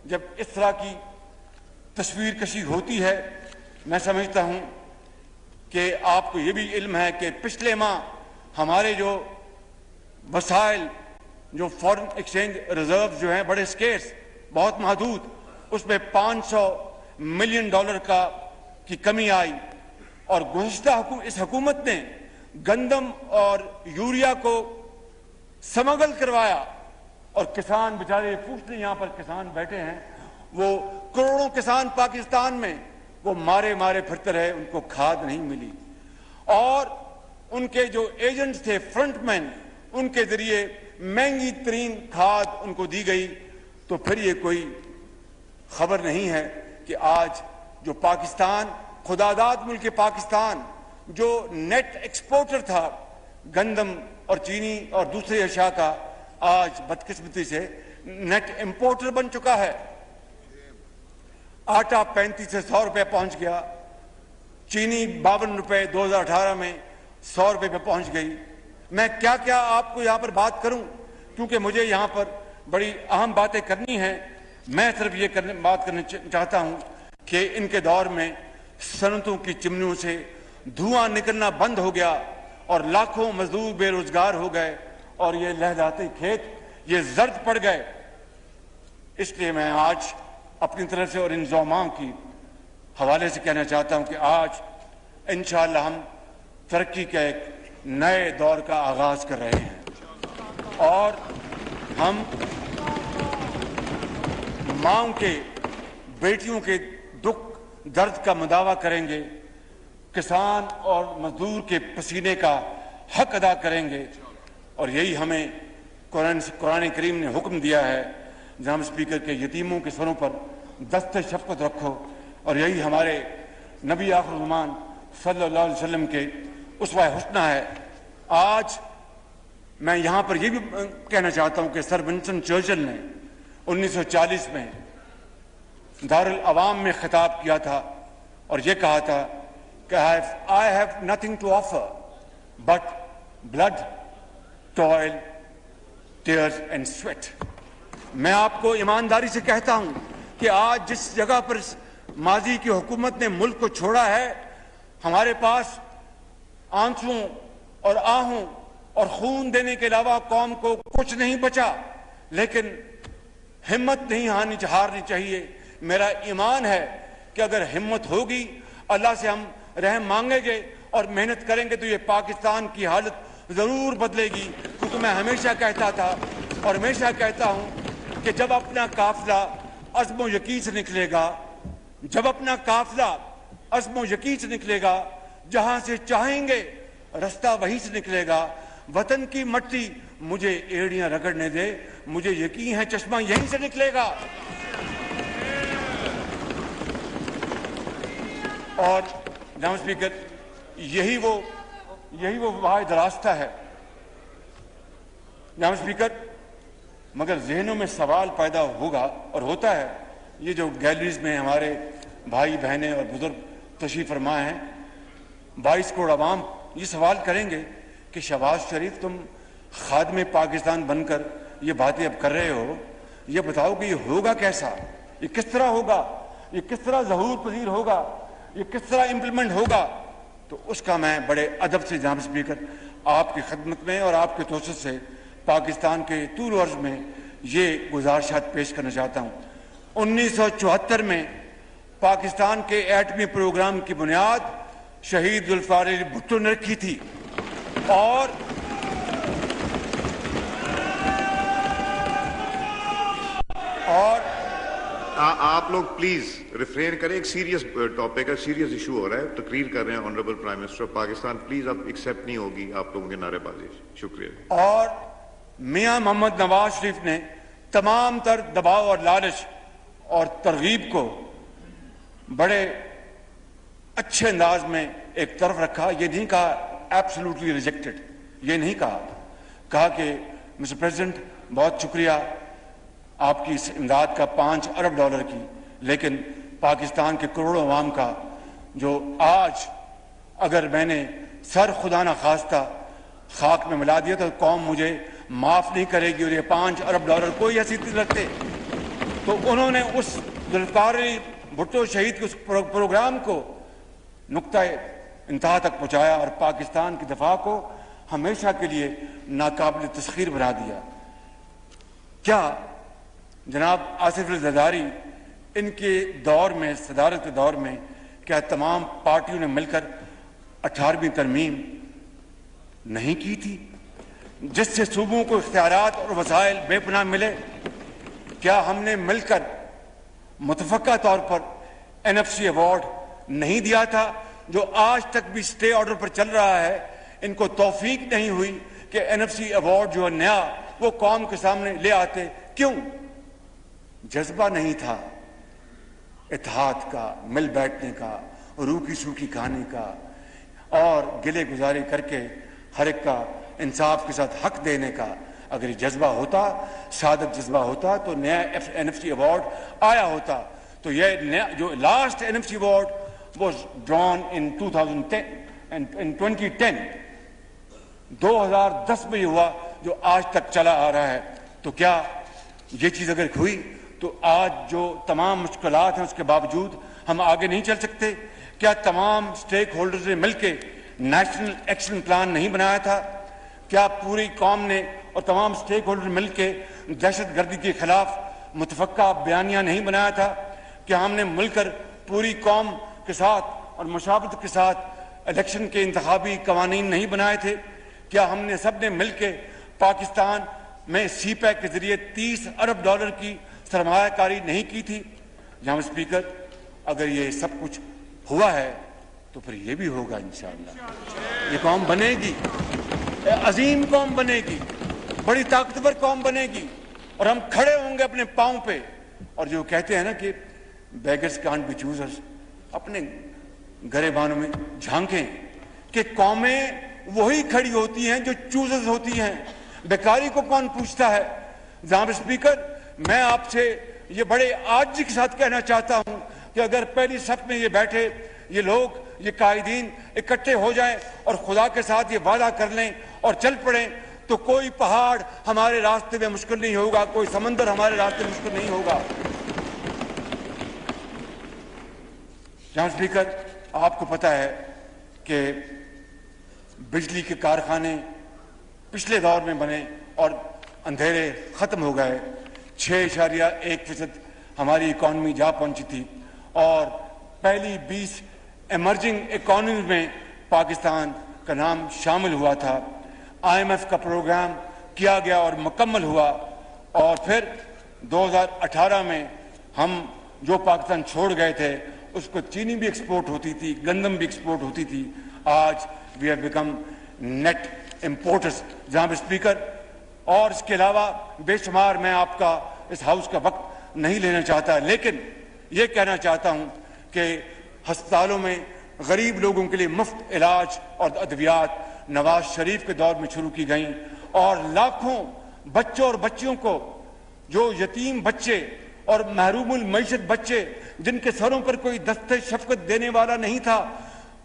جب اس طرح کی تصویر کشی ہوتی ہے. میں سمجھتا ہوں کہ آپ کو یہ بھی علم ہے کہ پچھلے ماہ ہمارے جو وسائل، جو فورن ایکسچینج ریزرو جو ہیں بڑے سکیرس، بہت محدود، اس میں $500 ملین کی کمی آئی. اور گزشتہ اس حکومت نے گندم اور یوریا کو سمگل کروایا، اور کسان بیچارے پوچھتے، یہاں پر کسان بیٹھے ہیں، وہ کروڑوں کسان پاکستان میں وہ مارے پھرتے رہے، ان کو کھاد نہیں ملی. اور ان کے جو ایجنٹس تھے، فرنٹ مین، ان کے ذریعے مہنگی ترین کھاد ان کو دی گئی. تو پھر یہ کوئی خبر نہیں ہے کہ آج جو پاکستان، خداداد ملک پاکستان، جو نیٹ ایکسپورٹر تھا گندم اور چینی اور دوسرے اشیاء کا، آج بدقسمتی سے نیٹ امپورٹر بن چکا ہے. آٹا 35 سے 100 روپے پہنچ گیا، چینی 52 روپے 2018 میں 100 روپے پہ پہنچ گئی. میں کیا آپ کو یہاں پر بات کروں، کیونکہ مجھے یہاں پر بڑی اہم باتیں کرنی ہیں. میں صرف یہ بات کرنا چاہتا ہوں کہ ان کے دور میں صنعتوں کی چمنیوں سے دھواں نکلنا بند ہو گیا اور لاکھوں مزدور بے روزگار ہو گئے، اور یہ لہلاتے کھیت یہ زرد پڑ گئے. اس لیے میں آج اپنی طرف سے اور ان زعماؤں کی حوالے سے کہنا چاہتا ہوں کہ آج انشاءاللہ ہم ترقی کے ایک نئے دور کا آغاز کر رہے ہیں، اور ہم ماؤں کے، بیٹیوں کے دکھ درد کا مداوع کریں گے، کسان اور مزدور کے پسینے کا حق ادا کریں گے. اور یہی ہمیں قرآن کریم نے حکم دیا ہے، جناب اسپیکر، کے یتیموں کے سروں پر دست شفقت رکھو. اور یہی ہمارے نبی آخر زمان صلی اللہ علیہ وسلم کے اسوہ حسنہ ہے. آج میں یہاں پر یہ بھی کہنا چاہتا ہوں کہ سر ونسٹن چرچل نے 1940 میں دارالعوام میں خطاب کیا تھا اور یہ کہا تھا کہ I have nothing to offer but blood, toil, tears and sweat. میں آپ کو ایمانداری سے کہتا ہوں کہ آج جس جگہ پر ماضی کی حکومت نے ملک کو چھوڑا ہے، ہمارے پاس آنسوں اور آہوں اور خون دینے کے علاوہ قوم کو کچھ نہیں بچا. لیکن ہمت نہیں ہارنی چاہیے. میرا ایمان ہے کہ اگر ہمت ہوگی، اللہ سے ہم رحم مانگیں گے اور محنت کریں گے تو یہ پاکستان کی حالت ضرور بدلے گی. کیونکہ میں ہمیشہ کہتا تھا اور ہمیشہ کہتا ہوں کہ جب اپنا قافلہ عزم و یقین سے نکلے گا، جب اپنا قافلہ عزم و یقین سے نکلے گا، جہاں سے چاہیں گے رستہ وہیں سے نکلے گا. وطن کی مٹی مجھے ایڑیاں رگڑنے دے، مجھے یقین ہے چشمہ یہیں سے نکلے گا. اور جناب اسپیکر، یہی وہ واحد راستہ ہے جناب اسپیکر. مگر ذہنوں میں سوال پیدا ہوگا اور ہوتا ہے. یہ جو گیلریز میں ہمارے بھائی بہنیں اور بزرگ تشریف فرما ہیں، 22 کروڑ عوام یہ سوال کریں گے کہ شہباز شریف، تم خادم پاکستان بن کر یہ باتیں اب کر رہے ہو، یہ بتاؤ کہ یہ ہوگا کیسا، یہ کس طرح ہوگا، یہ کس طرح ظہور پذیر ہوگا، یہ کس طرح امپلیمنٹ ہوگا. تو اس کا میں بڑے ادب سے جناب اسپیکر آپ کی خدمت میں اور آپ کے توسط سے پاکستان کے طول و عرض میں یہ گزارشات پیش کرنا چاہتا ہوں. 1974 میں پاکستان کے ایٹمی پروگرام کی بنیاد شہید ذوالفقار علی بھٹو نے رکھی تھی، اور آپ لوگ پلیز ریفرین کریں. ایک سیریس ٹاپک ہے, سیریس ایشو ہو رہا ہے, تقریر کر رہے ہیں honourable prime minister of Pakistan. Please اب ایکسیپٹ نہیں ہوگی آپ لوگوں کے نعرے بازی. شکریہ. اور میاں محمد نواز شریف نے تمام تر دباؤ اور لالچ اور ترغیب کو بڑے اچھے انداز میں ایک طرف رکھا. یہ نہیں کہا ایبسلوٹلی ریجیکٹڈ, یہ نہیں کہا کہ مسٹر پریزیڈنٹ بہت شکریہ آپ کی اس امداد کا $5 ارب کی, لیکن پاکستان کے کروڑوں عوام کا جو آج اگر میں نے سر خدا نہ خواستہ خاک میں ملا دیا تو قوم مجھے معاف نہیں کرے گی, اور یہ $5 ارب کوئی ایسی چیز رکھتے. تو انہوں نے اس ذوالفقار علی بھٹو شہید کے اس پروگرام کو نقطۂ انتہا تک پہنچایا اور پاکستان کی دفاع کو ہمیشہ کے لیے ناقابل تسخیر بنا دیا. کیا جناب آصف علی زرداری ان کے دور میں, صدارت کے دور میں, کیا تمام پارٹیوں نے مل کر 18ویں ترمیم نہیں کی تھی جس سے صوبوں کو اختیارات اور وسائل بے پناہ ملے؟ کیا ہم نے مل کر متفقہ طور پر NFC ایوارڈ نہیں دیا تھا جو آج تک بھی سٹے آرڈر پر چل رہا ہے؟ ان کو توفیق نہیں ہوئی کہ NFC ایوارڈ جو نیا وہ قوم کے سامنے لے آتے. کیوں؟ جذبہ نہیں تھا اتحاد کا, مل بیٹھنے کا, روکی سوکھی کھانے کا, اور گلے گزارے کر کے ہر ایک کا انصاف کے ساتھ حق دینے کا. اگر یہ جذبہ ہوتا, صادق جذبہ ہوتا, تو نیا NFC ایوارڈ آیا ہوتا. تو یہ نیا جو last NFC award was drawn in 2010 2010 میں ہوا, جو آج تک چلا آ رہا ہے. تو کیا یہ چیز اگر ہوئی تو آج جو تمام مشکلات ہیں اس کے باوجود ہم آگے نہیں چل سکتے؟ کیا تمام سٹیک ہولڈرز نے مل کے نیشنل ایکشن پلان نہیں بنایا تھا؟ کیا پوری قوم نے اور تمام سٹیک ہولڈر مل کے دہشت گردی کے خلاف متفقہ بیانیہ نہیں بنایا تھا؟ کیا ہم نے مل کر پوری قوم کے ساتھ اور مشاورت کے ساتھ الیکشن کے انتخابی قوانین نہیں بنائے تھے؟ کیا ہم نے سب نے مل کے پاکستان میں سی پیک کے ذریعے $30 ارب کی سرمایہ کاری نہیں کی تھی؟ جناب اسپیکر, اگر یہ سب کچھ ہوا ہے تو پھر یہ بھی ہوگا انشاءاللہ. یہ قوم بنے گی, عظیم قوم بنے گی, بڑی طاقتور قوم بنے گی, اور ہم کھڑے ہوں گے اپنے پاؤں پہ. اور جو کہتے ہیں نا کہ بیگرز کانٹ بی چوزرز, اپنے گریبانوں میں جھانکیں کہ قومیں وہی کھڑی ہوتی ہیں جو چوزرز ہوتی ہیں. بیکاری کو کون پوچھتا ہے؟ جناب اسپیکر, میں آپ سے یہ بڑے عاجزی کے ساتھ کہنا چاہتا ہوں کہ اگر پہلی صف میں یہ بیٹھے یہ لوگ, یہ قائدین اکٹھے ہو جائیں اور خدا کے ساتھ یہ وعدہ کر لیں اور چل پڑیں, تو کوئی پہاڑ ہمارے راستے میں مشکل نہیں ہوگا, کوئی سمندر ہمارے راستے میں مشکل نہیں ہوگا. جناب اسپیکر, آپ کو پتہ ہے کہ بجلی کے کارخانے پچھلے دور میں بنے اور اندھیرے ختم ہو گئے. 6.1% ہماری اکانومی جا پہنچی تھی, اور پہلی 20 ایمرجنگ اکانومیز میں پاکستان کا نام شامل ہوا تھا. IMF کا پروگرام کیا گیا اور مکمل ہوا, اور پھر 2018 میں ہم جو پاکستان چھوڑ گئے تھے اس کو چینی بھی ایکسپورٹ ہوتی تھی, گندم بھی ایکسپورٹ ہوتی تھی. آج we have become net importers. جناب اسپیکر, اور اس کے علاوہ بے شمار, میں آپ کا اس ہاؤس کا وقت نہیں لینا چاہتا, لیکن یہ کہنا چاہتا ہوں کہ ہسپتالوں میں غریب لوگوں کے لیے مفت علاج اور ادویات نواز شریف کے دور میں شروع کی گئیں, اور لاکھوں بچوں اور بچیوں کو, جو یتیم بچے اور محروم المعیشت بچے جن کے سروں پر کوئی دست شفقت دینے والا نہیں تھا,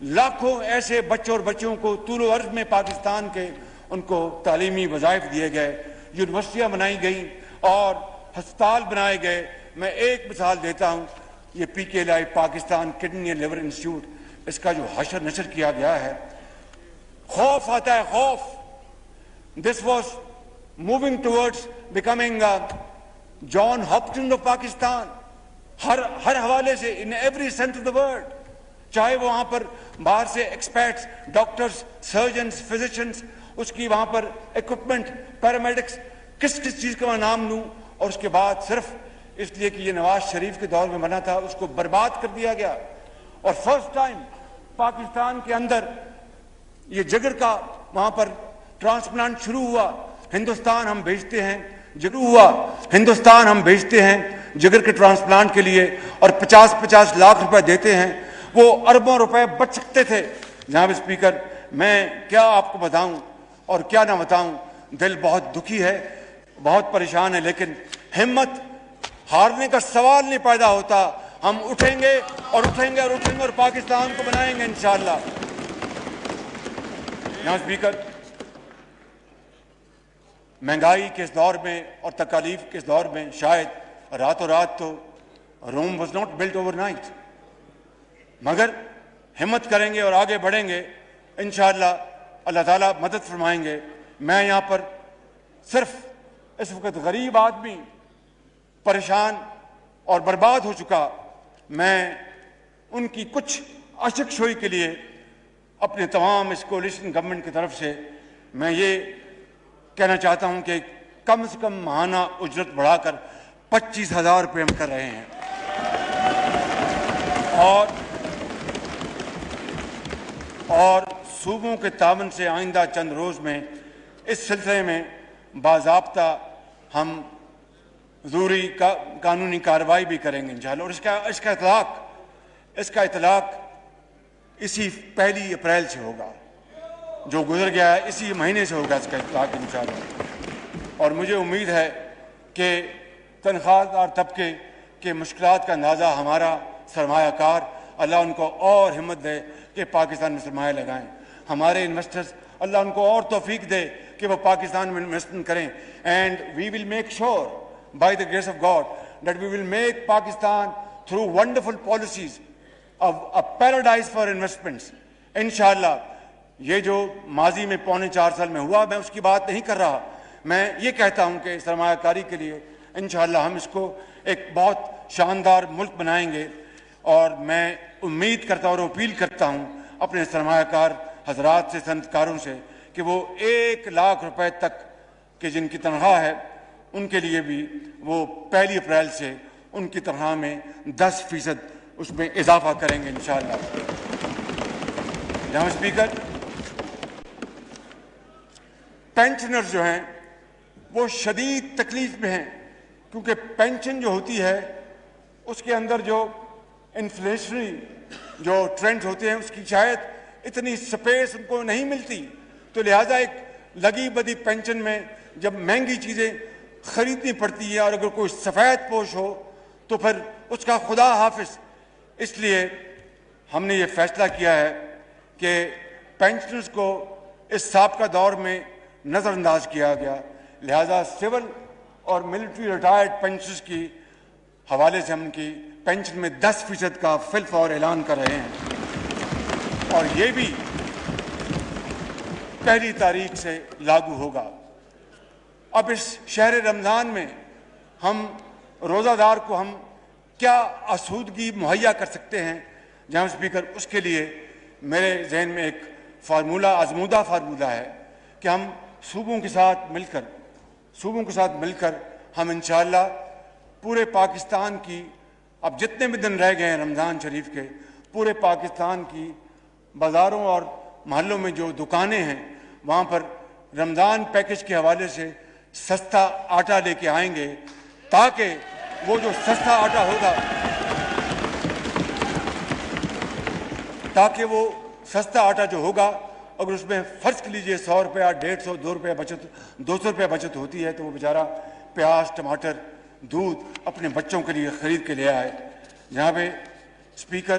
لاکھوں ایسے بچوں اور بچیوں کو طول و عرض میں پاکستان کے ان کو تعلیمی وظائف دیے گئے, یونیورسٹیاں بنائی گئیں اور ہسپتال بنائے گئے. میں ایک مثال دیتا ہوں, یہ PKLI Pakistan kidney and liver institute, اس کا جو حشر نشر کیا گیا ہے, خوف آتا ہے, خوف. This was moving towards becoming John Hopkins of Pakistan, ہر حوالے سے, in every sense of the word. چاہے وہ وہاں پر باہر سے ایکسپرٹس, ڈاکٹرز, سرجنز, فزیشنز, اس کی وہاں پر ایکوپمنٹ, پیرامیڈکس, کس چیز کا میں نام لوں, اور اس کے بعد صرف اس لیے کہ یہ نواز شریف کے دور میں بنا تھا، اس کو برباد کر دیا گیا، اور فرسٹ ٹائم پاکستان کے اندر یہ جگر کا وہاں پر ٹرانسپلانٹ شروع ہوا، ہندوستان ہم بھیجتے ہیں، شروع ہوا ہندوستان ہم بھیجتے ہیں جگر کے ٹرانسپلانٹ کے لیے، اور 50-50 لاکھ روپے دیتے ہیں، وہ اربوں روپے بچ سکتے تھے۔ جناب اسپیکر، میں کیا آپ کو بتاؤں اور کیا نہ بتاؤں، دل بہت دکھی ہے، بہت پریشان ہے، لیکن ہمت ہارنے کا سوال نہیں پیدا ہوتا۔ ہم اٹھیں گے اور اٹھیں گے اور اٹھیں گے اور پاکستان کو بنائیں گے انشاءاللہ۔ جناب اسپیکر، مہنگائی کے اس دور میں اور تکالیف کے اس دور میں شاید راتوں رات تو Rome was not built overnight, مگر ہمت کریں گے اور آگے بڑھیں گے انشاءاللہ، اللہ تعالیٰ مدد فرمائیں گے۔ میں یہاں پر صرف اس وقت غریب آدمی، پریشان اور برباد ہو چکا، میں ان کی کچھ اشک شوئی کے لیے اپنے تمام اس کولیشن گورنمنٹ کی طرف سے میں یہ کہنا چاہتا ہوں کہ کم سے کم ماہانہ اجرت بڑھا کر 25,000 روپے ہم کر رہے ہیں، اور صوبوں کے تعاون سے آئندہ چند روز میں اس سلسلے میں باضابطہ ہم ضروری قانونی کارروائی بھی کریں گے انشاءاللہ، اور اس کا اطلاق اسی 1 اپریل سے ہوگا، جو گزر گیا ہے اسی مہینے سے ہوگا اس کا اطلاق انشاءاللہ۔ اور مجھے امید ہے کہ تنخواہ دار طبقے کے مشکلات کا اندازہ ہمارا سرمایہ کار، اللہ ان کو اور ہمت دے کہ پاکستان میں سرمایہ لگائیں، ہمارے انویسٹرز اللہ ان کو اور توفیق دے کہ وہ پاکستان میں انویسٹمنٹ کریں، and we will make sure by the grace of God that we will make Pakistan through wonderful policies of a paradise for investments انشاءاللہ۔ یہ جو ماضی میں 3.25 سال میں ہوا، میں اس کی بات نہیں کر رہا، میں یہ کہتا ہوں کہ سرمایہ کاری کے لیے انشاءاللہ ہم اس کو ایک بہت شاندار ملک بنائیں گے، اور میں امید کرتا ہوں اور اپیل کرتا ہوں اپنے سرمایہ کار حضرات سے، صنعت کاروں سے، کہ وہ 1 لاکھ روپے تک کہ جن کی تنخواہ ہے ان کے لیے بھی وہ 1 اپریل سے ان کی تنخواہ میں 10% اس میں اضافہ کریں گے انشاءاللہ۔ جناب اسپیکر، پینشنرز جو ہیں وہ شدید تکلیف میں ہیں، کیونکہ پینشن جو ہوتی ہے اس کے اندر جو انفلیشنری جو ٹرینڈ ہوتے ہیں اس کی شاید اتنی سپیس ان کو نہیں ملتی، تو لہٰذا ایک لگی بدی پینشن میں جب مہنگی چیزیں خریدنی پڑتی ہے، اور اگر کوئی سفید پوش ہو تو پھر اس کا خدا حافظ۔ اس لیے ہم نے یہ فیصلہ کیا ہے کہ پینشنرز کو اس سابقہ دور میں نظر انداز کیا گیا، لہذا سول اور ملٹری ریٹائرڈ پینشنرز کی حوالے سے ہم ان کی پینشن میں 10% کا فی الفور اعلان کر رہے ہیں، اور یہ بھی 1 تاریخ سے لاگو ہوگا۔ اب اس شہر رمضان میں ہم روزہ دار کو ہم کیا آسودگی مہیا کر سکتے ہیں جناب اسپیکر، اس کے لیے میرے ذہن میں ایک فارمولہ، آزمودہ فارمولہ ہے کہ ہم صوبوں کے ساتھ مل کر ہم انشاءاللہ پورے پاکستان کی، اب جتنے بھی دن رہ گئے ہیں رمضان شریف کے، پورے پاکستان کی بازاروں اور محلوں میں جو دکانیں ہیں وہاں پر رمضان پیکج کے حوالے سے سستا آٹا لے کے آئیں گے، تاکہ وہ جو سستا آٹا ہوگا، جو ہوگا اگر اس میں فرض کر لیجئے 100 روپیہ، 150، 200 روپیہ بچت ہوتی ہے، تو وہ بیچارہ پیاز، ٹماٹر، دودھ اپنے بچوں کے لیے خرید کے لے آئے۔ جناب اسپیکر،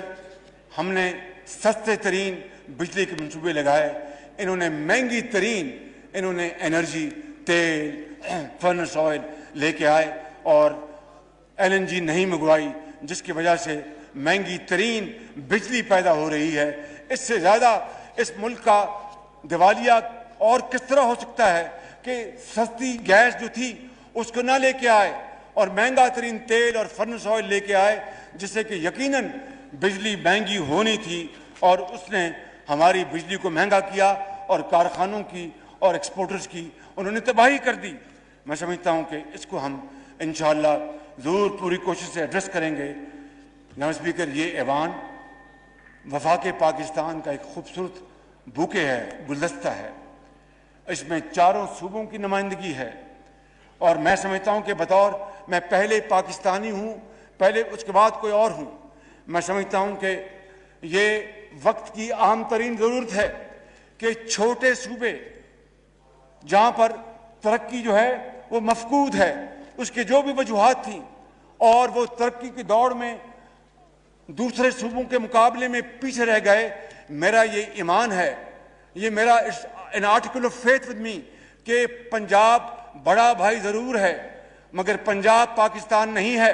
ہم نے سستے ترین بجلی کے منصوبے لگائے، انہوں نے مہنگی ترین انرجی، تیل، فرنس آئل لے کے آئے، اور LNG نہیں منگوائی، جس کی وجہ سے مہنگی ترین بجلی پیدا ہو رہی ہے۔ اس سے زیادہ اس ملک کا دیوالیہ اور کس طرح ہو سکتا ہے کہ سستی گیس جو تھی اس کو نہ لے کے آئے اور مہنگا ترین تیل اور فرنس آئل لے کے آئے، جس سے کہ یقیناً بجلی مہنگی ہونی تھی، اور اس نے ہماری بجلی کو مہنگا کیا، اور کارخانوں کی اور ایکسپورٹرز کی انہوں نے تباہی کر دی۔ میں سمجھتا ہوں کہ اس کو ہم انشاءاللہ ضرور پوری کوشش سے ایڈریس کریں گے۔ جناب اسپیکر، یہ ایوان وفاق پاکستان کا ایک خوبصورت بوکے ہے، گلدستہ ہے۔ اس میں چاروں صوبوں کی نمائندگی ہے، اور میں سمجھتا ہوں کہ بطور میں پہلے پاکستانی ہوں، پہلے اس کے بعد کوئی اور ہوں، میں سمجھتا ہوں کہ یہ وقت کی اہم ترین ضرورت ہے کہ چھوٹے صوبے جہاں پر ترقی جو ہے وہ مفقود ہے، اس کے جو بھی وجوہات تھیں اور وہ ترقی کی دوڑ میں دوسرے صوبوں کے مقابلے میں پیچھے رہ گئے، میرا یہ ایمان ہے، یہ میرا an article of faith with me کہ پنجاب بڑا بھائی ضرور ہے مگر پنجاب پاکستان نہیں ہے۔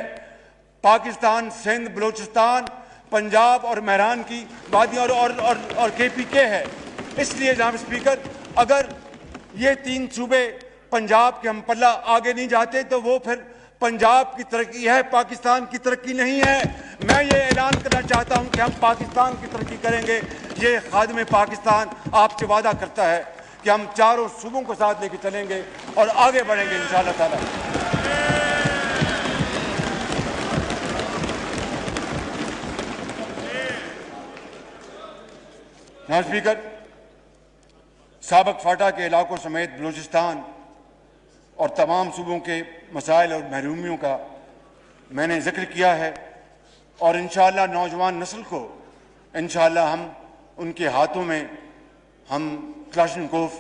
پاکستان سندھ، بلوچستان، پنجاب اور مہران کی وادیاں اور KPK ہے۔ اس لیے جناب اسپیکر، اگر یہ تین صوبے پنجاب کے ہم پلہ آگے نہیں جاتے تو وہ پھر پنجاب کی ترقی ہے، پاکستان کی ترقی نہیں ہے۔ میں یہ اعلان کرنا چاہتا ہوں کہ ہم پاکستان کی ترقی کریں گے۔ یہ خادم پاکستان آپ سے وعدہ کرتا ہے کہ ہم چاروں صوبوں کو ساتھ لے کے چلیں گے اور آگے بڑھیں گے انشاءاللہ تعالی۔ جناب اسپیکر، سابق فاٹا کے علاقوں سمیت بلوچستان اور تمام صوبوں کے مسائل اور محرومیوں کا میں نے ذکر کیا ہے، اور انشاءاللہ نوجوان نسل کو انشاءاللہ ہم ان کے ہاتھوں میں ہم کلاشنکوف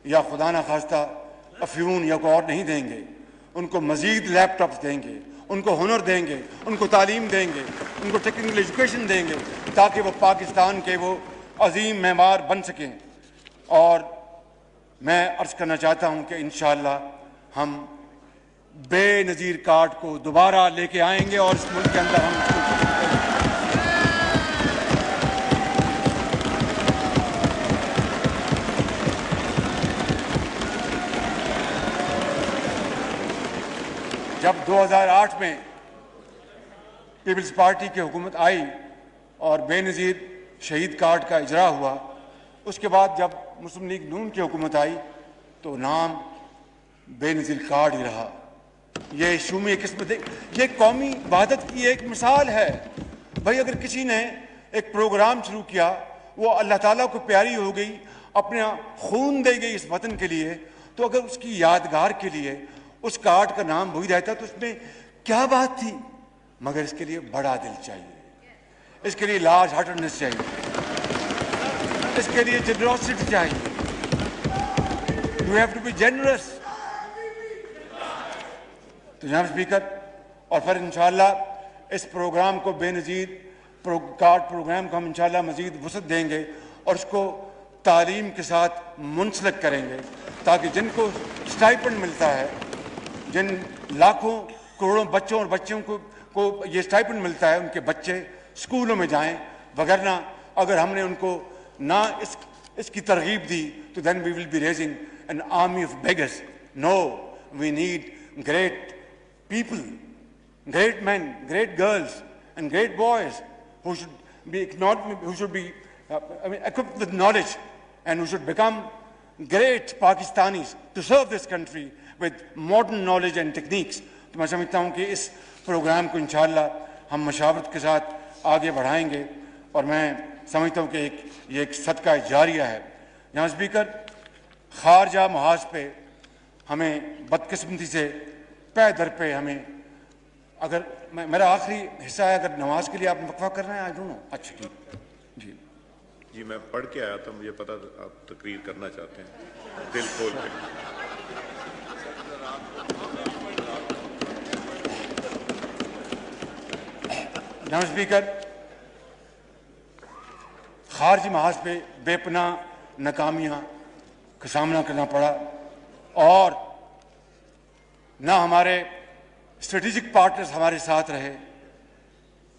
یا خدا نخواستہ افیون یا کوئی اور نہیں دیں گے، ان کو مزید لیپ ٹاپس دیں گے، ان کو ہنر دیں گے، ان کو تعلیم دیں گے، ان کو ٹیکنیکل ایجوکیشن دیں گے تاکہ وہ پاکستان کے وہ عظیم معمار بن سکیں۔ اور میں عرض کرنا چاہتا ہوں کہ انشاءاللہ ہم بے نظیر کارڈ کو دوبارہ لے کے آئیں گے اور اس ملک کے اندر ہم جب 2008 میں پیپلز پارٹی کی حکومت آئی اور بے نظیر شہید کارڈ کا اجرا ہوا، اس کے بعد جب مسلم لیگ نون کی حکومت آئی تو نام بے نظیر کارڈ ہی رہا۔ یہ شومی قسمت، یہ قومی وحدت کی ایک مثال ہے۔ بھائی اگر کسی نے ایک پروگرام شروع کیا، وہ اللہ تعالیٰ کو پیاری ہو گئی، اپنا خون دے گئی اس وطن کے لیے، تو اگر اس کی یادگار کے لیے اس کارڈ کا نام وہی رہتا تو اس میں کیا بات تھی؟ مگر اس کے لیے بڑا دل چاہیے، اس کے لیے لارج ہارٹڈنس چاہیے، اس کے لیے جنروسٹی چاہیے۔ You have to be generous۔ تو جناب اسپیکر، اور پھر انشاءاللہ اس پروگرام کو بے نظیر کارڈ پروگرام کو ہم انشاءاللہ مزید وسعت دیں گے اور اس کو تعلیم کے ساتھ منسلک کریں گے تاکہ جن کو اسٹائپنڈ ملتا ہے، جن لاکھوں کروڑوں بچوں اور بچیوں کو یہ اسٹائپنڈ ملتا ہے، ان کے بچے اسکولوں میں جائیں، وگرنہ اگر ہم نے ان کو نہ اس کی ترغیب دی تو then we will be raising an army of beggars۔ No, we need great people, great men, great girls and great boys who should be equipped with knowledge and who should become great Pakistanis to serve this country with modern knowledge and techniques۔ تو میں سمجھتا ہوں کہ اس programme کو انشاءاللہ ہم مشاورت کے ساتھ آگے بڑھائیں گے، اور میں سمجھتا ہوں کہ یہ ایک صدقہ جاریہ ہے۔ جناب اسپیکر، خارجہ محاذ پہ ہمیں بدقسمتی سے پے در پہ ہمیں، اگر میرا آخری حصہ ہے، اگر نماز کے لیے آپ وقفہ کر رہے ہیں آئی ڈونٹ نو۔ اچھا ٹھیک جی، میں پڑھ کے آیا تھا، مجھے پتا تھا آپ تقریر کرنا چاہتے ہیں، دل کھول کے۔ جناب اسپیکر، خارجی محاذ پہ بے پناہ ناکامیاں کا سامنا کرنا پڑا، اور نہ ہمارے اسٹریٹجک پارٹنرز ہمارے ساتھ رہے،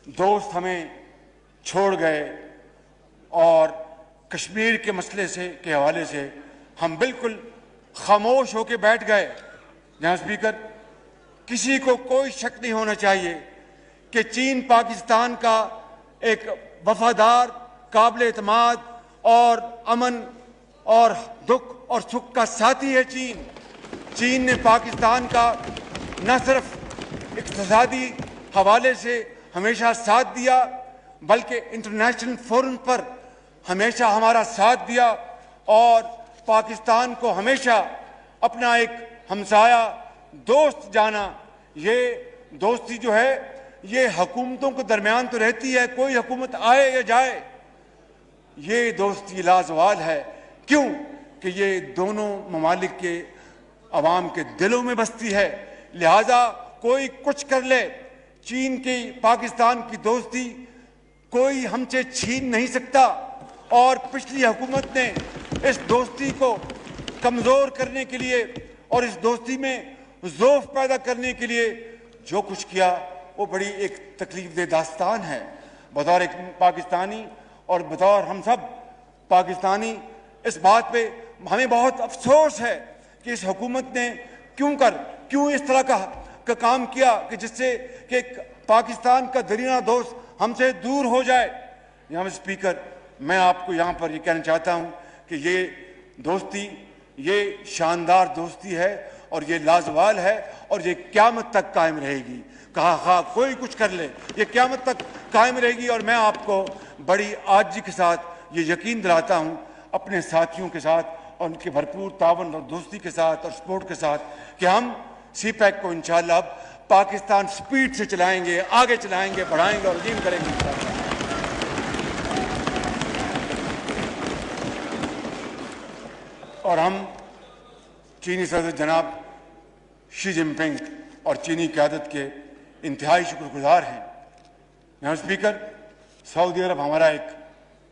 دوست ہمیں چھوڑ گئے، اور کشمیر کے مسئلے کے حوالے سے ہم بالکل خاموش ہو کے بیٹھ گئے۔ جناب اسپیکر، کسی کو کوئی شک نہیں ہونا چاہیے کہ چین پاکستان کا ایک وفادار، قابل اعتماد اور امن اور دکھ اور سکھ کا ساتھی ہے۔ چین نے پاکستان کا نہ صرف اقتصادی حوالے سے ہمیشہ ساتھ دیا، بلکہ انٹرنیشنل فورم پر ہمیشہ ہمارا ساتھ دیا، اور پاکستان کو ہمیشہ اپنا ایک ہمسایہ دوست جانا۔ یہ دوستی جو ہے یہ حکومتوں کے درمیان تو رہتی ہے، کوئی حکومت آئے یا جائے، یہ دوستی لازوال ہے۔ کیوں کہ یہ دونوں ممالک کے عوام کے دلوں میں بستی ہے، لہذا کوئی کچھ کر لے، چین کی پاکستان کی دوستی کوئی ہم سے چھین نہیں سکتا، اور پچھلی حکومت نے اس دوستی کو کمزور کرنے کے لیے اور اس دوستی میں ضعف پیدا کرنے کے لیے جو کچھ کیا وہ بڑی ایک تکلیف دہ داستان ہے۔ بطور ایک پاکستانی اور بطور ہم سب پاکستانی اس بات پہ ہمیں بہت افسوس ہے کہ اس حکومت نے کیوں اس طرح کا کام کیا کہ جس سے کہ پاکستان کا درینہ دوست ہم سے دور ہو جائے۔ جناب اسپیکر، میں آپ کو یہاں پر یہ کہنا چاہتا ہوں کہ یہ دوستی یہ شاندار دوستی ہے اور یہ لازوال ہے، اور یہ قیامت تک قائم رہے گی۔ کہا کوئی کچھ کر لے، یہ قیامت تک قائم رہے گی۔ اور میں آپ کو بڑی عاجزی کے ساتھ یہ یقین دلاتا ہوں اپنے ساتھیوں کے ساتھ اور ان کے بھرپور تعاون اور دوستی کے ساتھ اور سپورٹ کے ساتھ کہ ہم سی پیک کو انشاءاللہ اب پاکستان سپیڈ سے چلائیں گے، آگے چلائیں گے، بڑھائیں گے اور عظیم کریں گے انشاءاللہ۔ اور ہم چینی صدر جناب شی جن پنگ اور چینی قیادت کے انتہائی شکر گزار ہیں۔ جناب اسپیکر، سعودی عرب ہمارا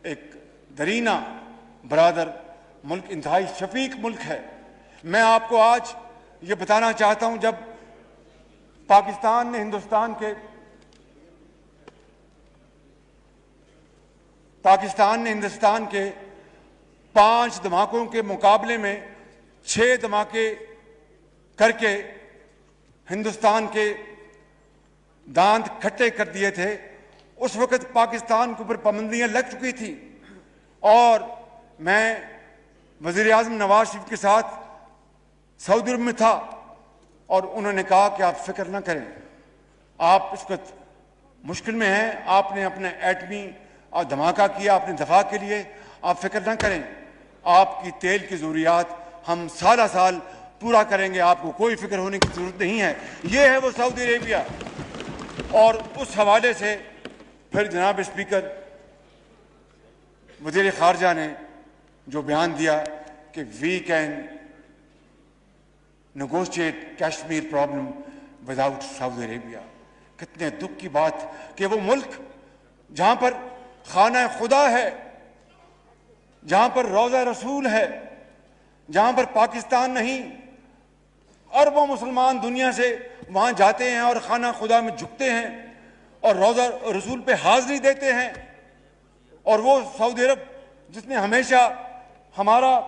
ایک درینہ برادر ملک، انتہائی شفیق ملک ہے۔ میں آپ کو آج یہ بتانا چاہتا ہوں، جب پاکستان نے ہندوستان کے 5 دھماکوں کے مقابلے میں 6 دھماکے کر کے ہندوستان کے دانت کھٹے کر دیے تھے، اس وقت پاکستان کے اوپر پابندیاں لگ چکی تھی، اور میں وزیر اعظم نواز شریف کے ساتھ سعودی عرب میں تھا، اور انہوں نے کہا کہ آپ فکر نہ کریں، آپ اس وقت مشکل میں ہیں، آپ نے اپنا ایٹمی دھماکہ کیا اپنے دفاع کے لیے، آپ فکر نہ کریں، آپ کی تیل کی ضروریات ہم سالہ سال پورا کریں گے، آپ کو کوئی فکر ہونے کی ضرورت نہیں ہے۔ یہ ہے وہ سعودی عربیہ۔ اور اس حوالے سے پھر جناب اسپیکر، وزیر خارجہ نے جو بیان دیا کہ we can negotiate Kashmir problem without Saudi Arabia, کتنے دکھ کی بات کہ وہ ملک جہاں پر خانہ خدا ہے، جہاں پر روضہ رسول ہے، جہاں پر پاکستان نہیں، اربوں مسلمان دنیا سے وہاں جاتے ہیں اور خانہ خدا میں جھکتے ہیں اور روضہ رسول پہ حاضری دیتے ہیں، اور وہ سعودی عرب جس نے ہمیشہ ہمارا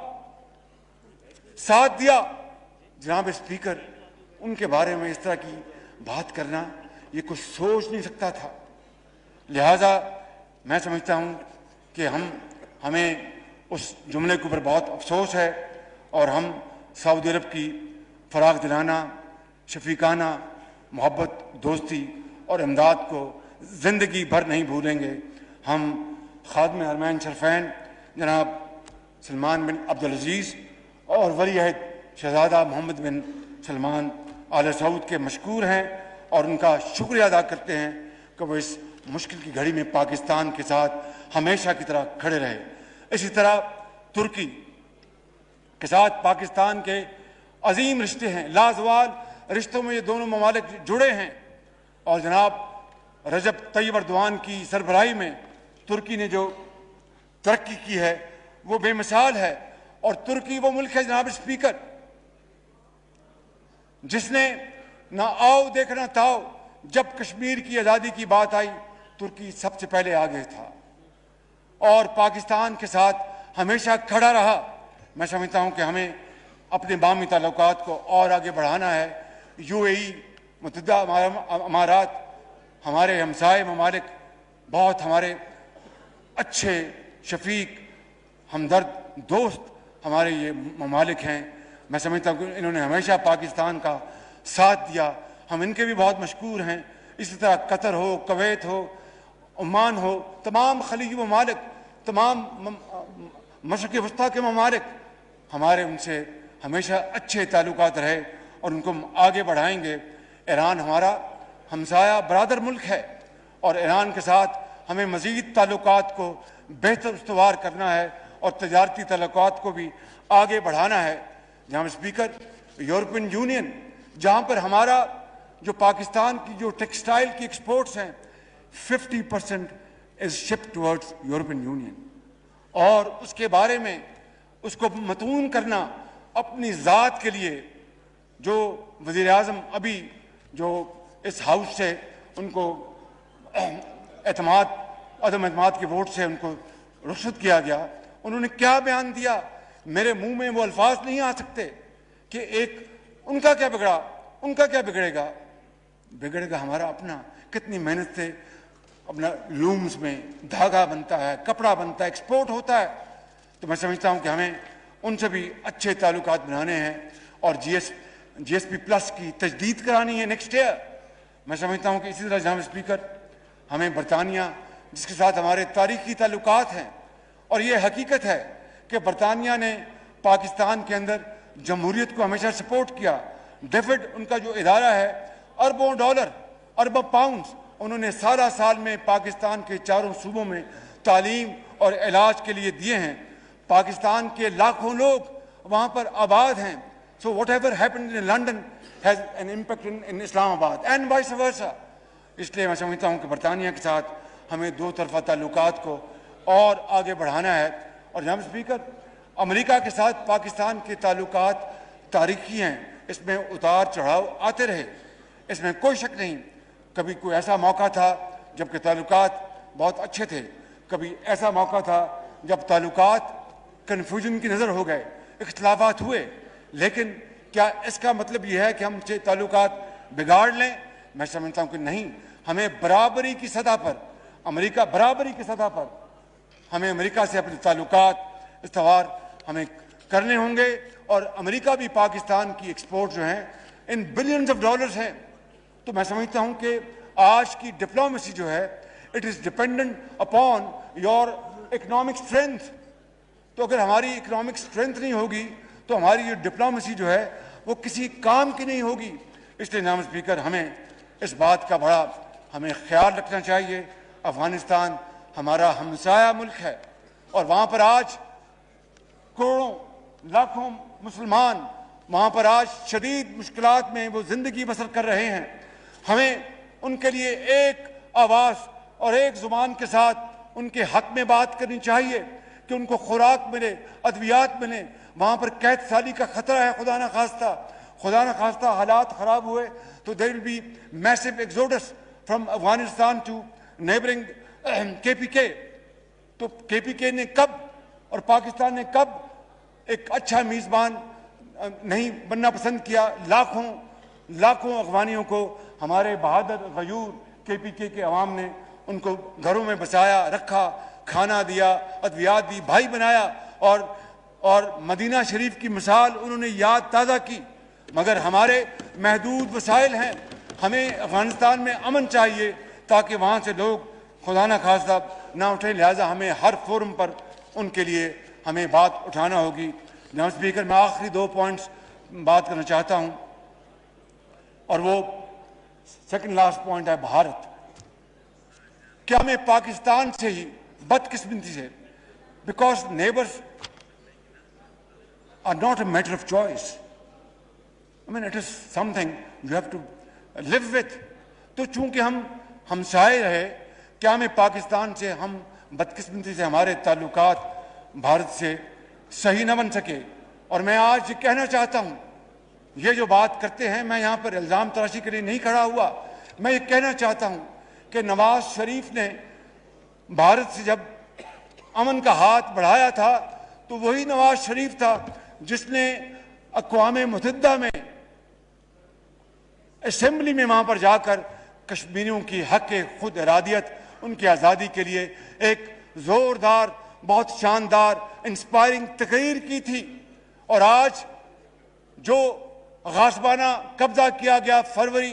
ساتھ دیا، جناب اسپیکر، ان کے بارے میں اس طرح کی بات کرنا یہ کچھ سوچ نہیں سکتا تھا۔ لہٰذا میں سمجھتا ہوں کہ ہمیں اس جملے کے اوپر بہت افسوس ہے، اور ہم سعودی عرب کی فراغ دلانہ، شفیقانہ محبت، دوستی اور امداد کو زندگی بھر نہیں بھولیں گے۔ ہم خادم حرمین شریفین جناب سلمان بن عبدالعزیز اور ولی عہد شہزادہ محمد بن سلمان آل سعود کے مشکور ہیں، اور ان کا شکریہ ادا کرتے ہیں کہ وہ اس مشکل کی گھڑی میں پاکستان کے ساتھ ہمیشہ کی طرح کھڑے رہے۔ اسی طرح ترکی کے ساتھ پاکستان کے عظیم رشتے ہیں، لازوال رشتوں میں یہ دونوں ممالک جڑے ہیں، اور جناب رجب طیب اردوان کی سربراہی میں ترکی نے جو ترقی کی ہے وہ بے مثال ہے۔ اور ترکی وہ ملک ہے جناب اسپیکر جس نے نہ آؤ دیکھنا تاؤ، جب کشمیر کی آزادی کی بات آئی ترکی سب سے پہلے آگے تھا اور پاکستان کے ساتھ ہمیشہ کھڑا رہا۔ میں سمجھتا ہوں کہ ہمیں اپنے باہمی تعلقات کو اور آگے بڑھانا ہے۔ یو اے ای، متحدہ امارات، ہمارے ہمسائے ممالک، بہت ہمارے اچھے شفیق، ہمدرد، دوست ہمارے یہ ممالک ہیں۔ میں سمجھتا ہوں کہ انہوں نے ہمیشہ پاکستان کا ساتھ دیا ہم ان کے بھی بہت مشکور ہیں. اسی طرح قطر ہو, کویت ہو, عمان ہو, تمام خلیجی ممالک, تمام مشرق وسطیٰ کے ممالک, ہمارے ان سے ہمیشہ اچھے تعلقات رہے اور ان کو ہم آگے بڑھائیں گے. ایران ہمارا ہمسایہ برادر ملک ہے اور ایران کے ساتھ ہمیں مزید تعلقات کو بہتر استوار کرنا ہے اور تجارتی تعلقات کو بھی آگے بڑھانا ہے. جناب اسپیکر, یورپین یونین, جہاں پر ہمارا جو پاکستان کی جو ٹیکسٹائل کی ایکسپورٹس ہیں 50% از شپ ٹورڈز یورپین یونین, اور اس کے بارے میں اس کو متون کرنا اپنی ذات کے لیے, جو وزیر اعظم ابھی جو اس ہاؤس سے ان کو عدم اعتماد کے ووٹ سے ان کو رخصت کیا گیا, انہوں نے کیا بیان دیا. میرے منہ میں وہ الفاظ نہیں آ سکتے کہ ایک ان کا کیا بگڑا, ان کا کیا بگڑے گا. بگڑے گا ہمارا اپنا. کتنی محنت سے اپنا لومز میں دھاگا بنتا ہے, کپڑا بنتا ہے, ایکسپورٹ ہوتا ہے. تو میں سمجھتا ہوں کہ ہمیں ان سے بھی اچھے تعلقات بنانے ہیں اور جی ایس پی پلس کی تجدید کرانی ہے نیکسٹ ایئر. میں سمجھتا ہوں کہ اسی طرح جناب اسپیکر ہمیں برطانیہ, جس کے ساتھ ہمارے تاریخی تعلقات ہیں, اور یہ حقیقت ہے کہ برطانیہ نے پاکستان کے اندر جمہوریت کو ہمیشہ سپورٹ کیا. ڈیفڈ ان کا جو ادارہ ہے, اربوں ڈالر, اربوں پاؤنڈز انہوں نے سال میں پاکستان کے چاروں صوبوں میں تعلیم اور علاج کے لیے دیے ہیں. پاکستان کے لاکھوں لوگ وہاں پر آباد ہیں. So whatever happened in London has an impact in Islamabad and vice versa. اس لیے میں سمجھتا ہوں کہ برطانیہ کے ساتھ ہمیں دو طرفہ تعلقات کو اور آگے بڑھانا ہے. اور جناب اسپیکر, امریکہ کے ساتھ پاکستان کے تعلقات تاریخی ہیں, اس میں اتار چڑھاؤ آتے رہے, اس میں کوئی شک نہیں. کبھی کوئی ایسا موقع تھا جب کہ تعلقات بہت اچھے تھے, کبھی ایسا موقع تھا جب تعلقات کنفیوژن کی نظر ہو گئے, اختلافات ہوئے. لیکن کیا اس کا مطلب یہ ہے کہ ہم سے تعلقات بگاڑ لیں؟ میں سمجھتا ہوں کہ نہیں. ہمیں برابری کی سطح پر, برابری کی سطح پر ہمیں امریکہ سے اپنے تعلقات استوار ہمیں کرنے ہوں گے. اور امریکہ بھی پاکستان کی ایکسپورٹ جو ہیں ان بلینز آف ڈالرز ہیں. تو میں سمجھتا ہوں کہ آج کی ڈپلومیسی جو ہے it is dependent upon your economic strength. تو اگر ہماری اکنامک اسٹرینتھ نہیں ہوگی تو ہماری یہ ڈپلومیسی جو ہے وہ کسی کام کی نہیں ہوگی. اس لیے جناب اسپیکر ہمیں اس بات کا بڑا ہمیں خیال رکھنا چاہیے. افغانستان ہمارا ہمسایہ ملک ہے اور وہاں پر آج کروڑوں لاکھوں مسلمان وہاں پر آج شدید مشکلات میں وہ زندگی بسر کر رہے ہیں. ہمیں ان کے لیے ایک آواز اور ایک زبان کے ساتھ ان کے حق میں بات کرنی چاہیے کہ ان کو خوراک ملے, ادویات ملیں. وہاں پر قید سالی کا خطرہ ہے, خدا نہ خواستہ حالات خراب ہوئے تو there will be massive exodus from Afghanistan to neighbouring KPK. تو KPK نے کب اور پاکستان نے کب ایک اچھا میزبان نہیں بننا پسند کیا؟ لاکھوں افغانیوں کو ہمارے بہادر غیور KPK کے عوام نے ان کو گھروں میں بسایا, رکھا, کھانا دیا, ادویات دی, بھائی بنایا اور مدینہ شریف کی مثال انہوں نے یاد تازہ کی. مگر ہمارے محدود وسائل ہیں. ہمیں افغانستان میں امن چاہیے تاکہ وہاں سے لوگ خدا نہ خواستہ نہ اٹھیں. لہٰذا ہمیں ہر فورم پر ان کے لیے ہمیں بات اٹھانا ہوگی. جناب اسپیکر, میں آخری 2 پوائنٹس بات کرنا چاہتا ہوں اور وہ سیکنڈ لاسٹ پوائنٹ ہے بھارت. کیا ہمیں پاکستان سے ہی بدقسمتی سے, because neighbours are not a matter of choice. I mean, it is something you have to live with. تو چونکہ ہم ہمسائے رہے, کیا ہمیں پاکستان سے ہم بدقسمتی سے ہمارے تعلقات بھارت سے صحیح نہ بن سکے؟ اور میں آج یہ کہنا چاہتا ہوں, یہ جو بات کرتے ہیں, میں یہاں پر الزام تراشی کے لیے نہیں کھڑا ہوا. میں یہ کہنا چاہتا ہوں کہ نواز شریف نے بھارت سے جب امن کا ہاتھ بڑھایا تھا تو وہی نواز شریف تھا جس نے اقوام متحدہ میں اسمبلی میں وہاں پر جا کر کشمیریوں کی حق خود ارادیت, ان کی آزادی کے لیے ایک زوردار, بہت شاندار, انسپائرنگ تقریر کی تھی. اور آج جو غاصبانہ قبضہ کیا گیا فروری